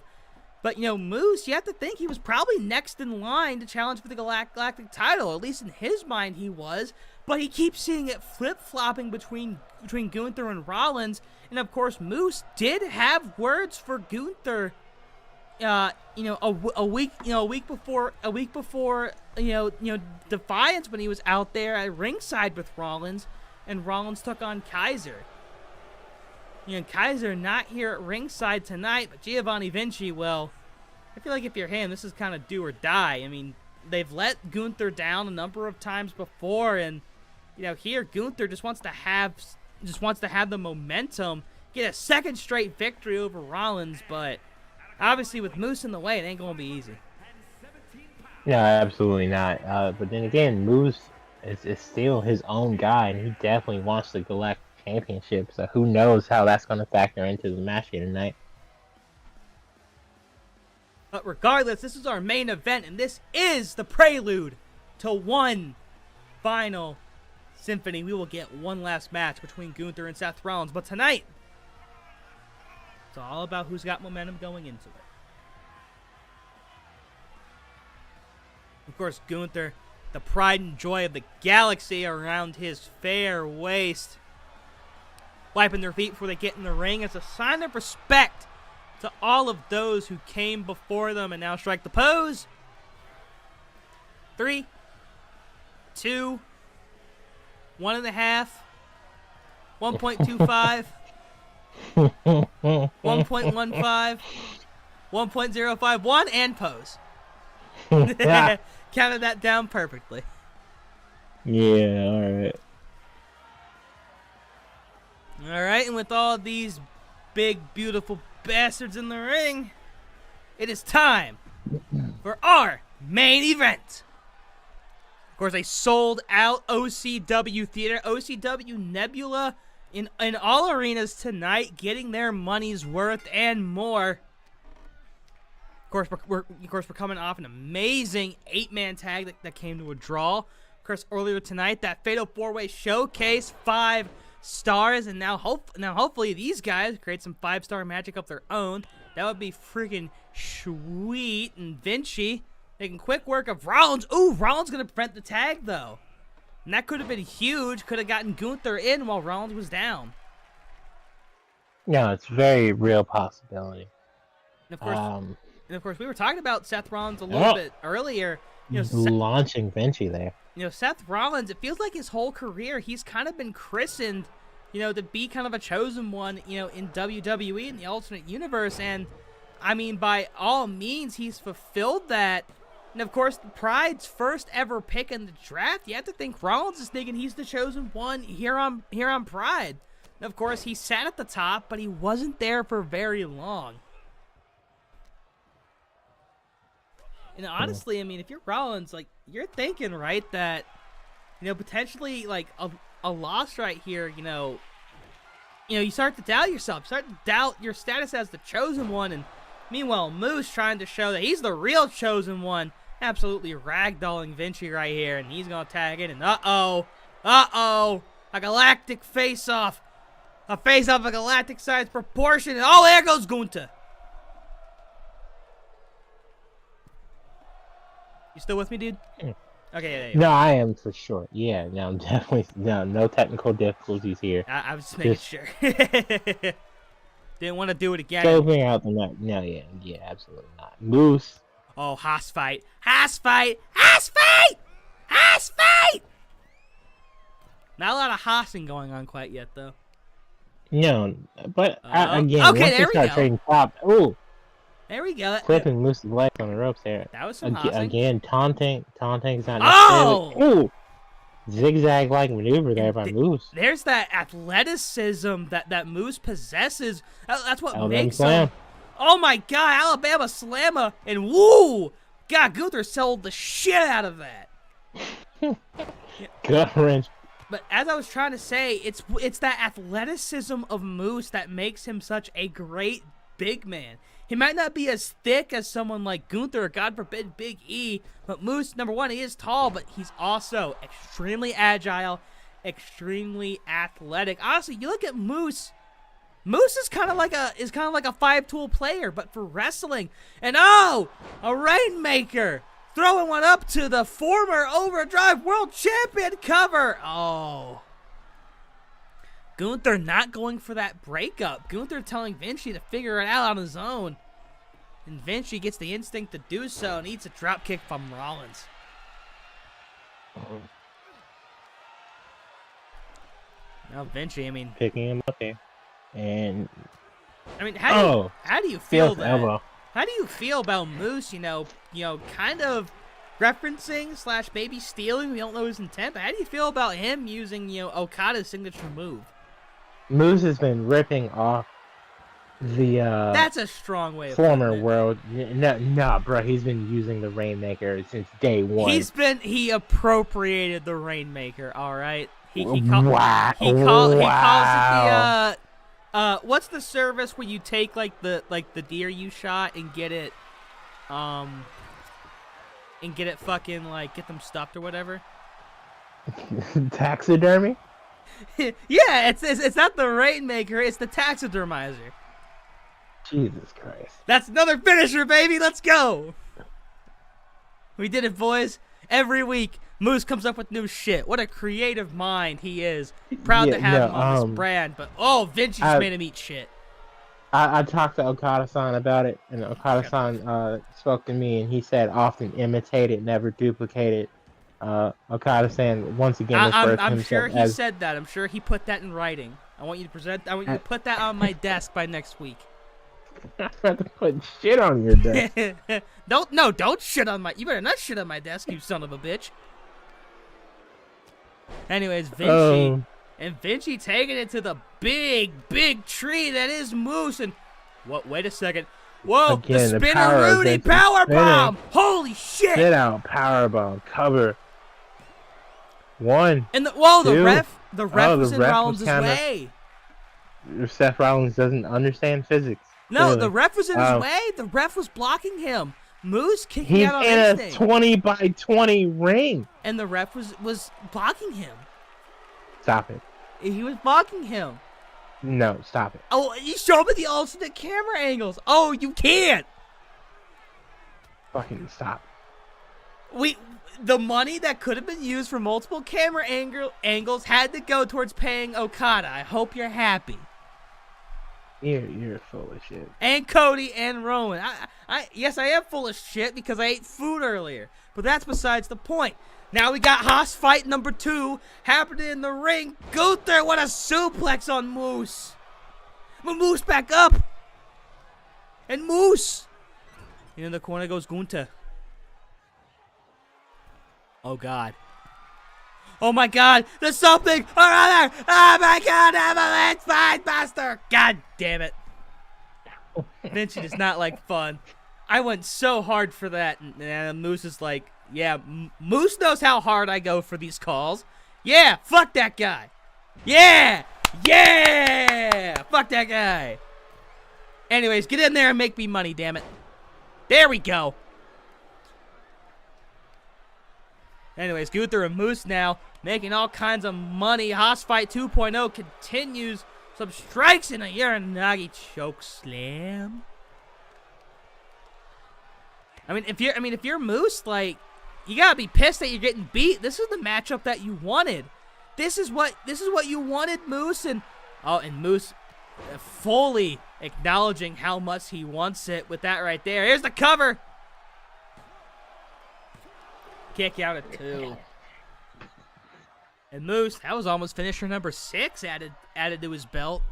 But, Moose, you have to think he was probably next in line to challenge for the Galactic title. At least in his mind he was. But he keeps seeing it flip-flopping between Gunther and Rollins. And, of course, Moose did have words for Gunther, a week before Defiance when he was out there at ringside with Rollins. And Rollins took on Kaiser. Kaiser not here at ringside tonight, but Giovanni Vinci, well, I feel like if you're him, this is kind of do or die. I mean, they've let Gunther down a number of times before, and here Gunther just wants to have the momentum, get a second straight victory over Rollins, but obviously with Moose in the way, it ain't gonna be easy. No, absolutely not. But then again, Moose is still his own guy, and he definitely wants the Galactic Championship, so who knows how that's going to factor into the match here tonight. But regardless, this is our main event, and this is the prelude to one final symphony. We will get one last match between Gunther and Seth Rollins, but tonight, it's all about who's got momentum going into it. Of course, Gunther, the pride and joy of the galaxy around his fair waist, wiping their feet before they get in the ring as a sign of respect to all of those who came before them and now strike the pose. 3, 2, 1.5, 1.25, 1.15, 1.05, 1, and pose. Counted that down perfectly. Yeah, alright. Alright, and with all these big, beautiful bastards in the ring, it is time for our main event. Of course, a sold-out OCW theater, OCW Nebula, in all arenas tonight, getting their money's worth and more. Of course, we're coming off an amazing 8-man tag that came to a draw. Of course, earlier tonight, that Fatal 4-Way showcase, 5 stars, and now hopefully these guys create some 5-star magic of their own. That would be freaking sweet. And Vinci making quick work of Rollins. Ooh, Rollins gonna prevent the tag though, and that could have been huge. Could have gotten Gunther in while Rollins was down. Yeah, it's a very real possibility. And of course, we were talking about Seth Rollins a little bit earlier. Launching Vinci there. Seth Rollins, it feels like his whole career, he's kind of been christened, to be kind of a chosen one, in WWE, in the alternate universe. And, I mean, by all means, he's fulfilled that. And, of course, Pride's first ever pick in the draft, you have to think Rollins is thinking he's the chosen one here on Pride. And, of course, he sat at the top, but he wasn't there for very long. And honestly, I mean, if you're Rollins, like, you're thinking, right, that, potentially, like, a loss right here, you start to doubt yourself, start to doubt your status as the chosen one. And meanwhile, Moose trying to show that he's the real chosen one, absolutely ragdolling Vinci right here, and he's going to tag in, and uh-oh, a galactic face-off. A face-off of galactic size proportion, and oh, there goes Gunther. You still with me, dude? Okay, yeah. No, I am for sure. Yeah, no, I'm definitely no technical difficulties here. I was just making sure. Didn't want to do it again. Scoping out the map. No, yeah, absolutely not. Moose. Oh, Haas fight. Not a lot of Haasing going on quite yet, though. No, but again, okay, once they start trading top, there we go. Clipping Moose's leg on the ropes there. That was some Haasing. Again, taunting's not necessarily. Zigzag-like maneuver there by Moose. There's that athleticism that Moose possesses. That's what Alabama makes slam. him. Oh my God, Alabama Slammer, and woo! God, Gunther sold the shit out of that. Gut wrench. But as I was trying to say, it's that athleticism of Moose that makes him such a great big man. He might not be as thick as someone like Gunther or, God forbid, Big E, but Moose, number one, he is tall, but he's also extremely agile, extremely athletic. Honestly, you look at Moose. Moose is kind of like a five-tool player, but for wrestling. And a Rainmaker throwing one up to the former Overdrive World Champion cover. Oh. Gunther not going for that breakup. Gunther telling Vinci to figure it out on his own. And Vinci gets the instinct to do so and eats a drop kick from Rollins. Now Vinci, I mean, picking him up there. And I mean, how do you feel that? Elbow. How do you feel about Moose, kind of referencing / maybe stealing, we don't know his intent, but how do you feel about him using, Okada's signature move? Moose has been ripping off the that's a strong way of former putting it. world. No, bro, he's been using the Rainmaker since day one. He appropriated the Rainmaker, all right? He calls it the what's the service where you take like the deer you shot and get it fucking like get them stuffed or whatever? Taxidermy? Yeah, it's not the Rainmaker, it's the taxidermizer. Jesus Christ. That's another finisher, baby. Let's go. We did it, boys. Every week, Moose comes up with new shit. What a creative mind he is. Proud to have him on this brand. But, Vinci just made him eat shit. I talked to Okada-san about it, and Okada-san spoke to me, and he said often imitate it, never duplicate it. Okada-san, once again, I'm sure he said that. I'm sure he put that in writing. I want you to put that on my desk by next week. I'm about to put shit on your desk. Don't shit on my... You better not shit on my desk, you son of a bitch. Anyways, Vinci... And Vinci taking it to the big tree that is Moose. And wait a second. Whoa, again, the spinner Rudy power bomb. Holy shit. Spit out power bomb. Cover. One. And the ref was in Rollins' way. Seth Rollins doesn't understand physics. No, clearly. The ref was in his way. The ref was blocking him. Moose kicking out on instinct. He's in a 20 by 20 ring. And the ref was blocking him. Stop it. He was blocking him. No, stop it. Oh, you showed me the alternate camera angles. Oh, you can't. Fucking stop. The money that could have been used for multiple camera angles had to go towards paying Okada. I hope you're happy. You're full of shit. And Cody and Rowan. Yes, I am full of shit because I ate food earlier. But that's besides the point. Now we got Haas fight number 2 happening in the ring. Gunther, what a suplex on Moose. But Moose back up. And Moose. In the corner goes Gunther. Oh, God. Oh, my God. There's something around there. Oh, my God. Avalanche Spinebuster. God damn it. Vinci does not like fun. I went so hard for that. And Moose is like, yeah, Moose knows how hard I go for these calls. Yeah, fuck that guy. Yeah. Yeah. Fuck that guy. Anyways, get in there and make me money, damn it. There we go. Anyways, Gunther and Moose now making all kinds of money. Haas Fight 2.0 continues. Some strikes in a Uranagi choke slam. I mean, if you're Moose, like, you gotta be pissed that you're getting beat. This is the matchup that you wanted. This is what you wanted, Moose, and Moose fully acknowledging how much he wants it with that right there. Here's the cover. Kick out of 2. And Moose, that was almost finisher number 6 added to his belt.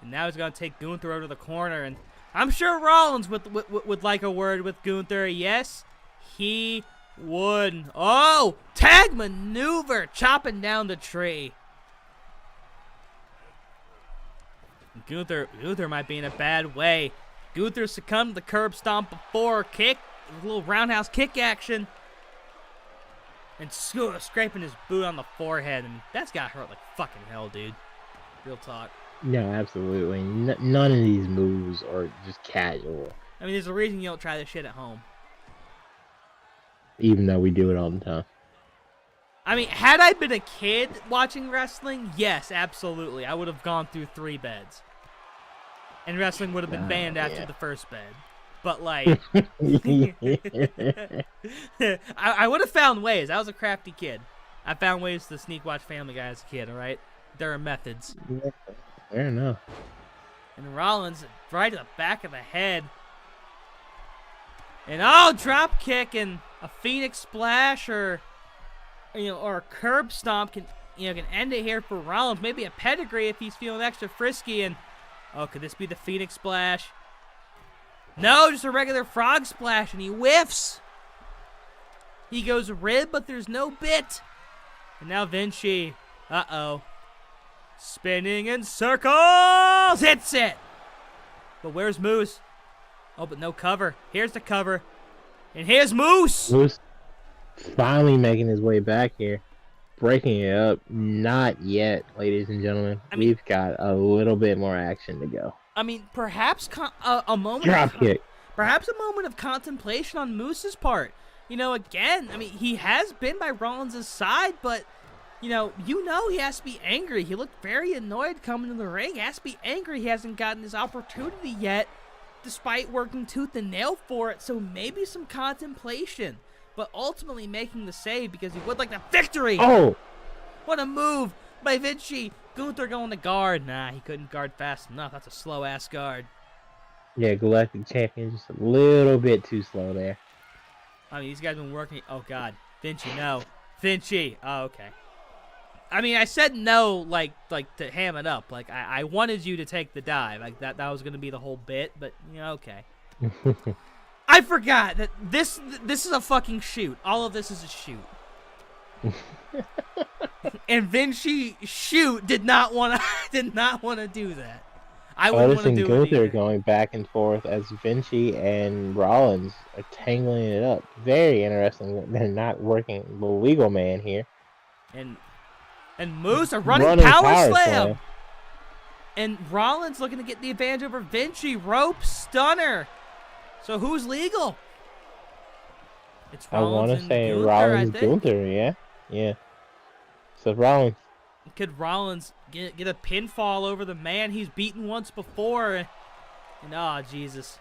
And now he's going to take Gunther over to the corner. And I'm sure Rollins would like a word with Gunther. Yes, he would. Oh, tag maneuver, chopping down the tree. Gunther might be in a bad way. Gunther succumbed to the curb stomp before. Kick. A little roundhouse kick action. And scraping his boot on the forehead. And that's got to hurt like fucking hell, dude. Real talk. No, absolutely. None of these moves are just casual. I mean, there's a reason you don't try this shit at home. Even though we do it all the time. I mean, had I been a kid watching wrestling, yes, absolutely. I would have gone through 3 beds. And wrestling would have been banned after the first bed. But, like, I would have found ways. I was a crafty kid. I found ways to sneak watch Family Guy as a kid, all right? There are methods. Yeah, fair enough. And Rollins right to the back of the head. And, drop kick and a Phoenix Splash or a curb stomp can end it here for Rollins. Maybe a pedigree if he's feeling extra frisky. And, could this be the Phoenix Splash? No, just a regular frog splash, and he whiffs. He goes rib, but there's no bit. And now Vinci, spinning in circles, hits it. But where's Moose? Oh, but no cover. Here's the cover. And here's Moose. Moose finally making his way back here. Breaking it up. Not yet, ladies and gentlemen. We've got a little bit more action to go. I mean, perhaps a moment. Drop kick. Perhaps a moment of contemplation on Moose's part. Again, I mean, he has been by Rollins' side, but he has to be angry. He looked very annoyed coming to the ring. He has to be angry. He hasn't gotten his opportunity yet, despite working tooth and nail for it. So maybe some contemplation, but ultimately making the save because he would like the victory. Oh, what a move by Vinci. Gunther going to guard. Nah, he couldn't guard fast enough. That's a slow-ass guard. Yeah, Galactic Champion just a little bit too slow there. I mean, these guys been working. Oh, God. Vinci, no. Vinci. Oh, okay. I mean, I said no, like to ham it up. Like, I wanted you to take the dive. Like, that was going to be the whole bit, but, okay. I forgot that this is a fucking shoot. All of this is a shoot. And Vinci did not want to do that. I wouldn't want to do it Gunther either. Going back and forth as Vinci and Rollins are tangling it up. Very interesting that they're not working the legal man here. And Moose a running power slam. And Rollins looking to get the advantage over Vinci. Rope stunner. So who's legal? It's Rollins. I want to say Rollins Gunther, yeah. So Rollins. Could Rollins get a pinfall over the man he's beaten once before? And Jesus.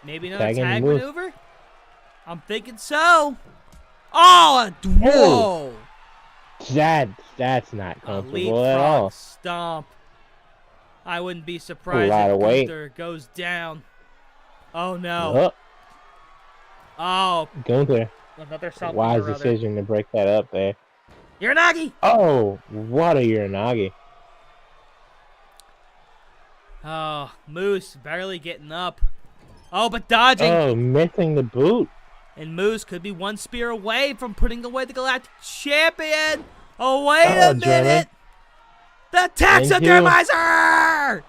Maybe another tag maneuver? I'm thinking so. Oh, whoa. That's not comfortable at all. Stomp. I wouldn't be surprised if Gunther goes down. Oh, no. Oh, Gunther Another something Wise or other. decision to break that up there. Uranagi! Oh, what a Uranagi. Oh, Moose barely getting up. Oh, but dodging. Oh, missing the boot. And Moose could be one spear away from putting away the Galactic Champion. Oh, wait a German. minute. The taxidermizer!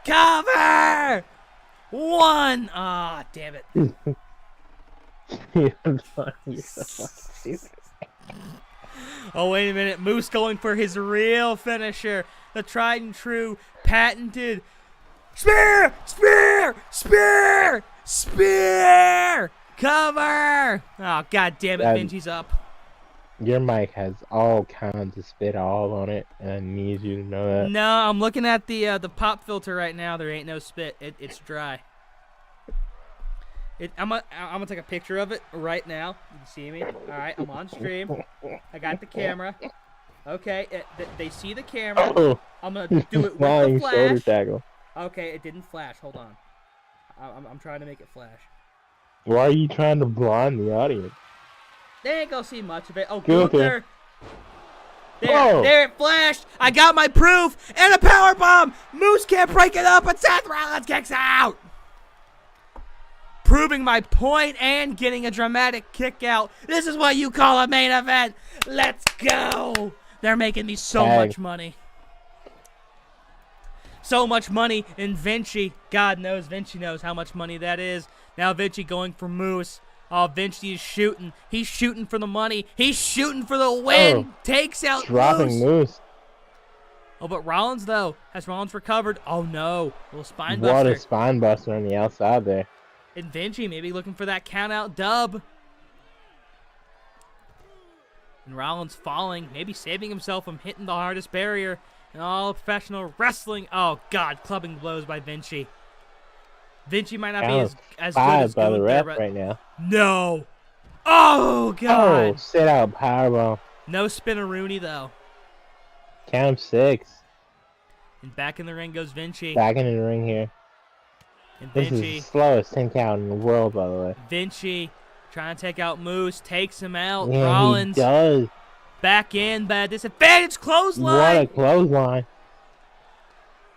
Cover! One. Ah, damn it. Oh, wait a minute. Moose going for his real finisher. The tried and true, patented spear! Spear! Spear! Spear! Cover! Oh, god damn it. Vinci's up. Your mic has all kinds of spit all on it, and I need you to know that. No, I'm looking at the pop filter right now. There ain't no spit. It's dry. I'm gonna take a picture of it right now. You can see me. All right, I'm on stream. I got the camera. Okay, they see the camera. Oh, I'm gonna do it with the flying shoulder flash. tackle. Okay, it didn't flash. Hold on. I'm trying to make it flash. Why are you trying to blind the audience? They ain't gonna see much of it. Oh, Gunther. There, there it flashed. I got my proof and a power bomb. Moose can't break it up, but Seth Rollins kicks out. Proving my point and getting a dramatic kick out. This is what you call a main event. Let's go. They're making me so much money. So much money in Vinci. God knows Vinci knows how much money that is. Now Vinci going for Moose. Oh, Vinci is shooting. He's shooting for the money. He's shooting for the win. Oh, takes out dropping Moose. Oh, but Rollins, though. Has Rollins recovered? Oh, no. Little spine buster. What a spine buster on the outside there. And Vinci maybe looking for that count-out dub. And Rollins falling. Maybe saving himself from hitting the hardest barrier in all professional wrestling. Oh, God. Clubbing blows by Vinci. Vinci might not be as good as by the ref there, right now. No. Oh, God. Oh, sit out powerbomb. No spin-a-rooney, though. Count 6. And back in the ring goes Vinci. Back in the ring here. And This Vinci. is the slowest 10 count in the world, by the way. Vinci trying to take out Moose. Takes him out. Yeah, Rollins. he does. Back in, but disadvantage clothesline. What a clothesline.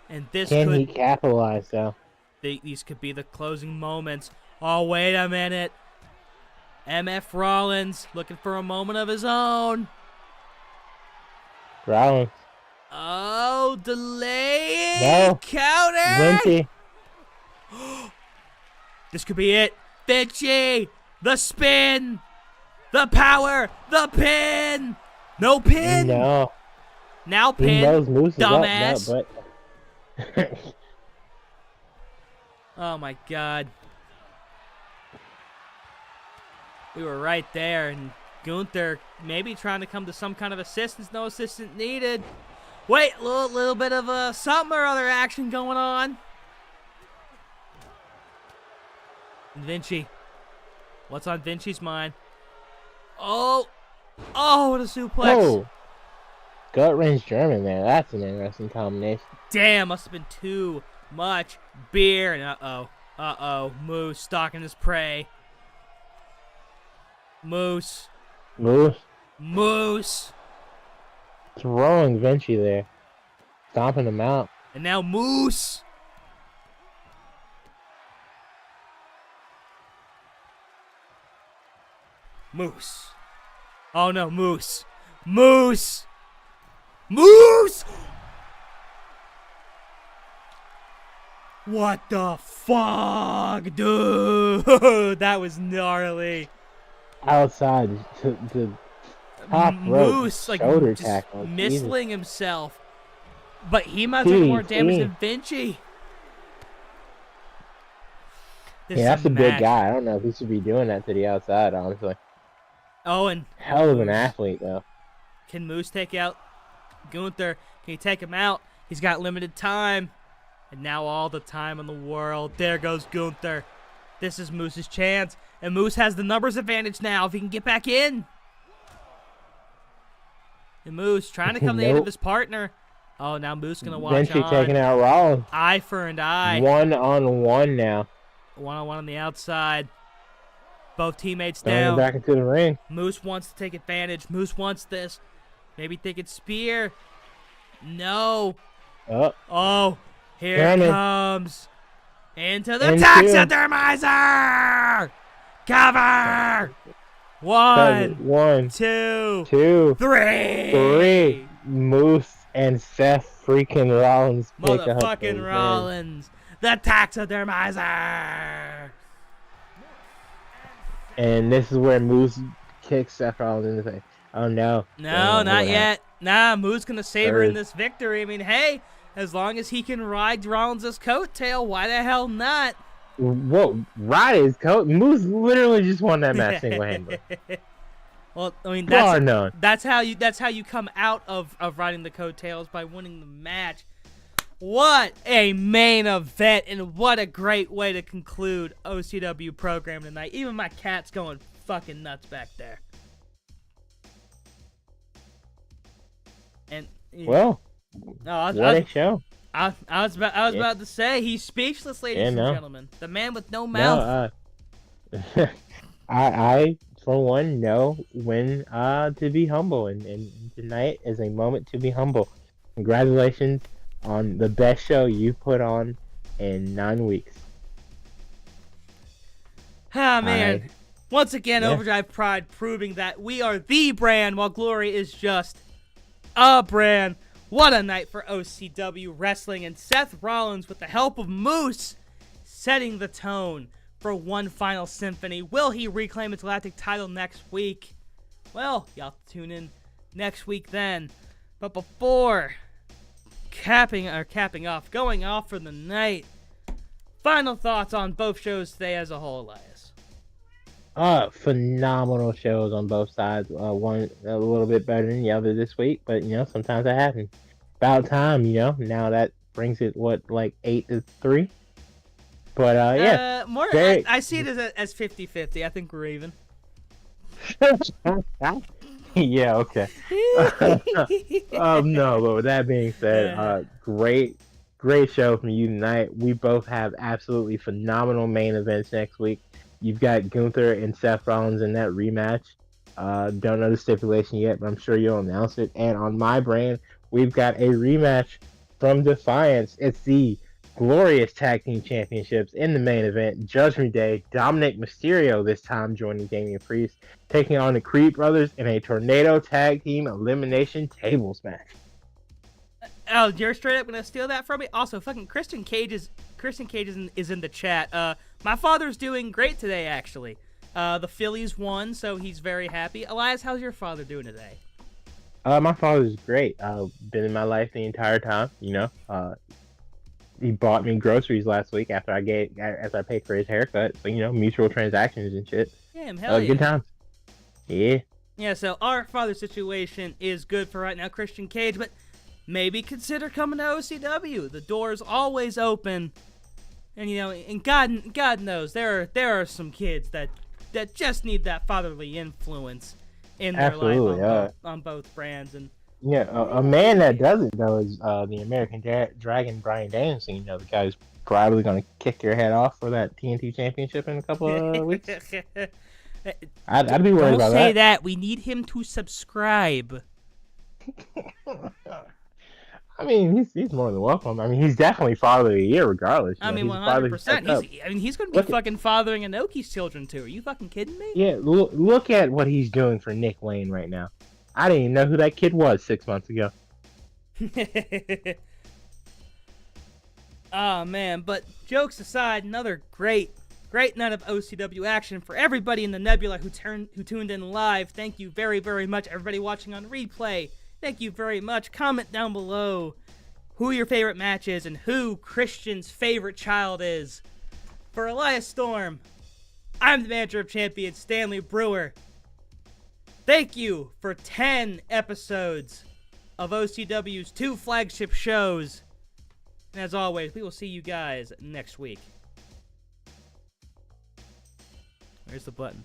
And this Can could he capitalize, though? these could be the closing moments. Oh, wait a minute. MF Rollins looking for a moment of his own. Rollins. Oh, delaying No. counter. Vinci. This could be it. Vinci, the spin, the power, the pin. No pin. No. Now He pin. knows Moose is Dumbass. up, but... Oh my God. We were right there, and Gunther maybe trying to come to some kind of assistance. No assistant needed. Wait, a little bit of something or other action going on. And Vinci. What's on Vinci's mind? Oh. Oh, what a suplex. Oh. Gut wrench German there. That's an interesting combination. Damn, must have been too much beer. And uh-oh. Moose stalking his prey. Moose. Throwing Vinci there. Stomping him out. And now Moose. Oh no, Moose. What the fuck, dude? That was gnarly. Outside the top rope. Moose, like, Shoulder just tackle. missling himself. But he might take more damage than Vinci. This Yeah, that's is a big match. guy. I don't know if he should be doing that to the outside, honestly. Oh, and Hell of an athlete, though. can Moose take out Gunther? Can he take him out? He's got limited time. And now all the time in the world. There goes Gunther. This is Moose's chance. And Moose has the numbers advantage now if he can get back in. And Moose trying to come to the aid of his partner. Oh, now Moose going to watch Vinci on. taking out Rollins. Eye for an eye. 1-on-1 now. One-on-one on the outside. Both teammates Throwing it down. back into the ring. Moose wants to take advantage. Moose wants this. Maybe thinking spear. No. Oh, here it comes. Into the taxidermizer. Cover. One, two, three. Moose and Seth freaking Rollins pick up. Motherfucking Rollins. The taxidermizer. And this is where Moose kicks Seth Rollins in the face. Oh, no. No, not yet. Nah, Moose going to savor in this victory. I mean, hey, as long as he can ride Rollins' coattail, why the hell not? Whoa, ride his coat? Moose literally just won that match single-handedly. Well, I mean, that's how you come out of riding the coattails, by winning the match. What a main event, and what a great way to conclude OCW program tonight. Even my cat's going fucking nuts back there. And well, what a show! I was about to say he's speechless, ladies and gentlemen. The man with no mouth. No, I for one know when to be humble, and tonight is a moment to be humble. Congratulations on the best show you've put on in 9 weeks. Ah, man. Once again, Overdrive Pride proving that we are the brand, while Glory is just a brand. What a night for OCW Wrestling, and Seth Rollins, with the help of Moose, setting the tone for one final symphony. Will he reclaim his Galactic title next week? Well, y'all tune in next week then. But before going off for the night, final thoughts on both shows today as a whole, Elias. Phenomenal shows on both sides. One a little bit better than the other this week, but sometimes that happens. About time, now that brings it 8-3. But I see it as 50-50. I think we're even. Yeah, okay. No, but with that being said, great show from you tonight. We both have absolutely phenomenal main events next week. You've got Gunther and Seth Rollins in that rematch. Don't know the stipulation yet, but I'm sure you'll announce it. And on my brand, we've got a rematch from Defiance. It's the glorious Tag Team Championships in the main event. Judgment Day, Dominic Mysterio this time joining Damian Priest, taking on the Creed Brothers in a Tornado Tag Team Elimination Tables match. Oh, you're straight up gonna steal that from me? Also, fucking Christian Cage is in the chat. My father's doing great today, actually. The Phillies won, so he's very happy. Elias, how's your father doing today? My father's great. Been in my life the entire time. He bought me groceries last week after I paid for his haircut. So mutual transactions and shit. Damn, hell yeah. Good times. Yeah. Yeah. So our father situation is good for right now, Christian Cage, but maybe consider coming to OCW. The door's always open, and and God knows there are some kids that just need that fatherly influence in their life on both brands. And a man that does it though is the American Dragon, Bryan Danielson. The guy who's probably going to kick your head off for that TNT Championship in a couple of weeks. I'd be worried about that. Don't say that. We need him to subscribe. I mean, he's more than welcome. I mean, he's definitely father of the year regardless. I mean, 100%. He's going to be fucking fathering Inoki's children too. Are you fucking kidding me? Yeah, look at what he's doing for Nick Wayne right now. I didn't even know who that kid was 6 months ago. Oh, man. But jokes aside, another great night of OCW action for everybody in the Nebula who tuned in live. Thank you very, very much. Everybody watching on replay, thank you very much. Comment down below who your favorite match is and who Christian's favorite child is. For Elias Storm, I'm the manager of champions, Stanley Brewer. Thank you for 10 episodes of OCW's 2 flagship shows. And as always, we will see you guys next week. Where's the button?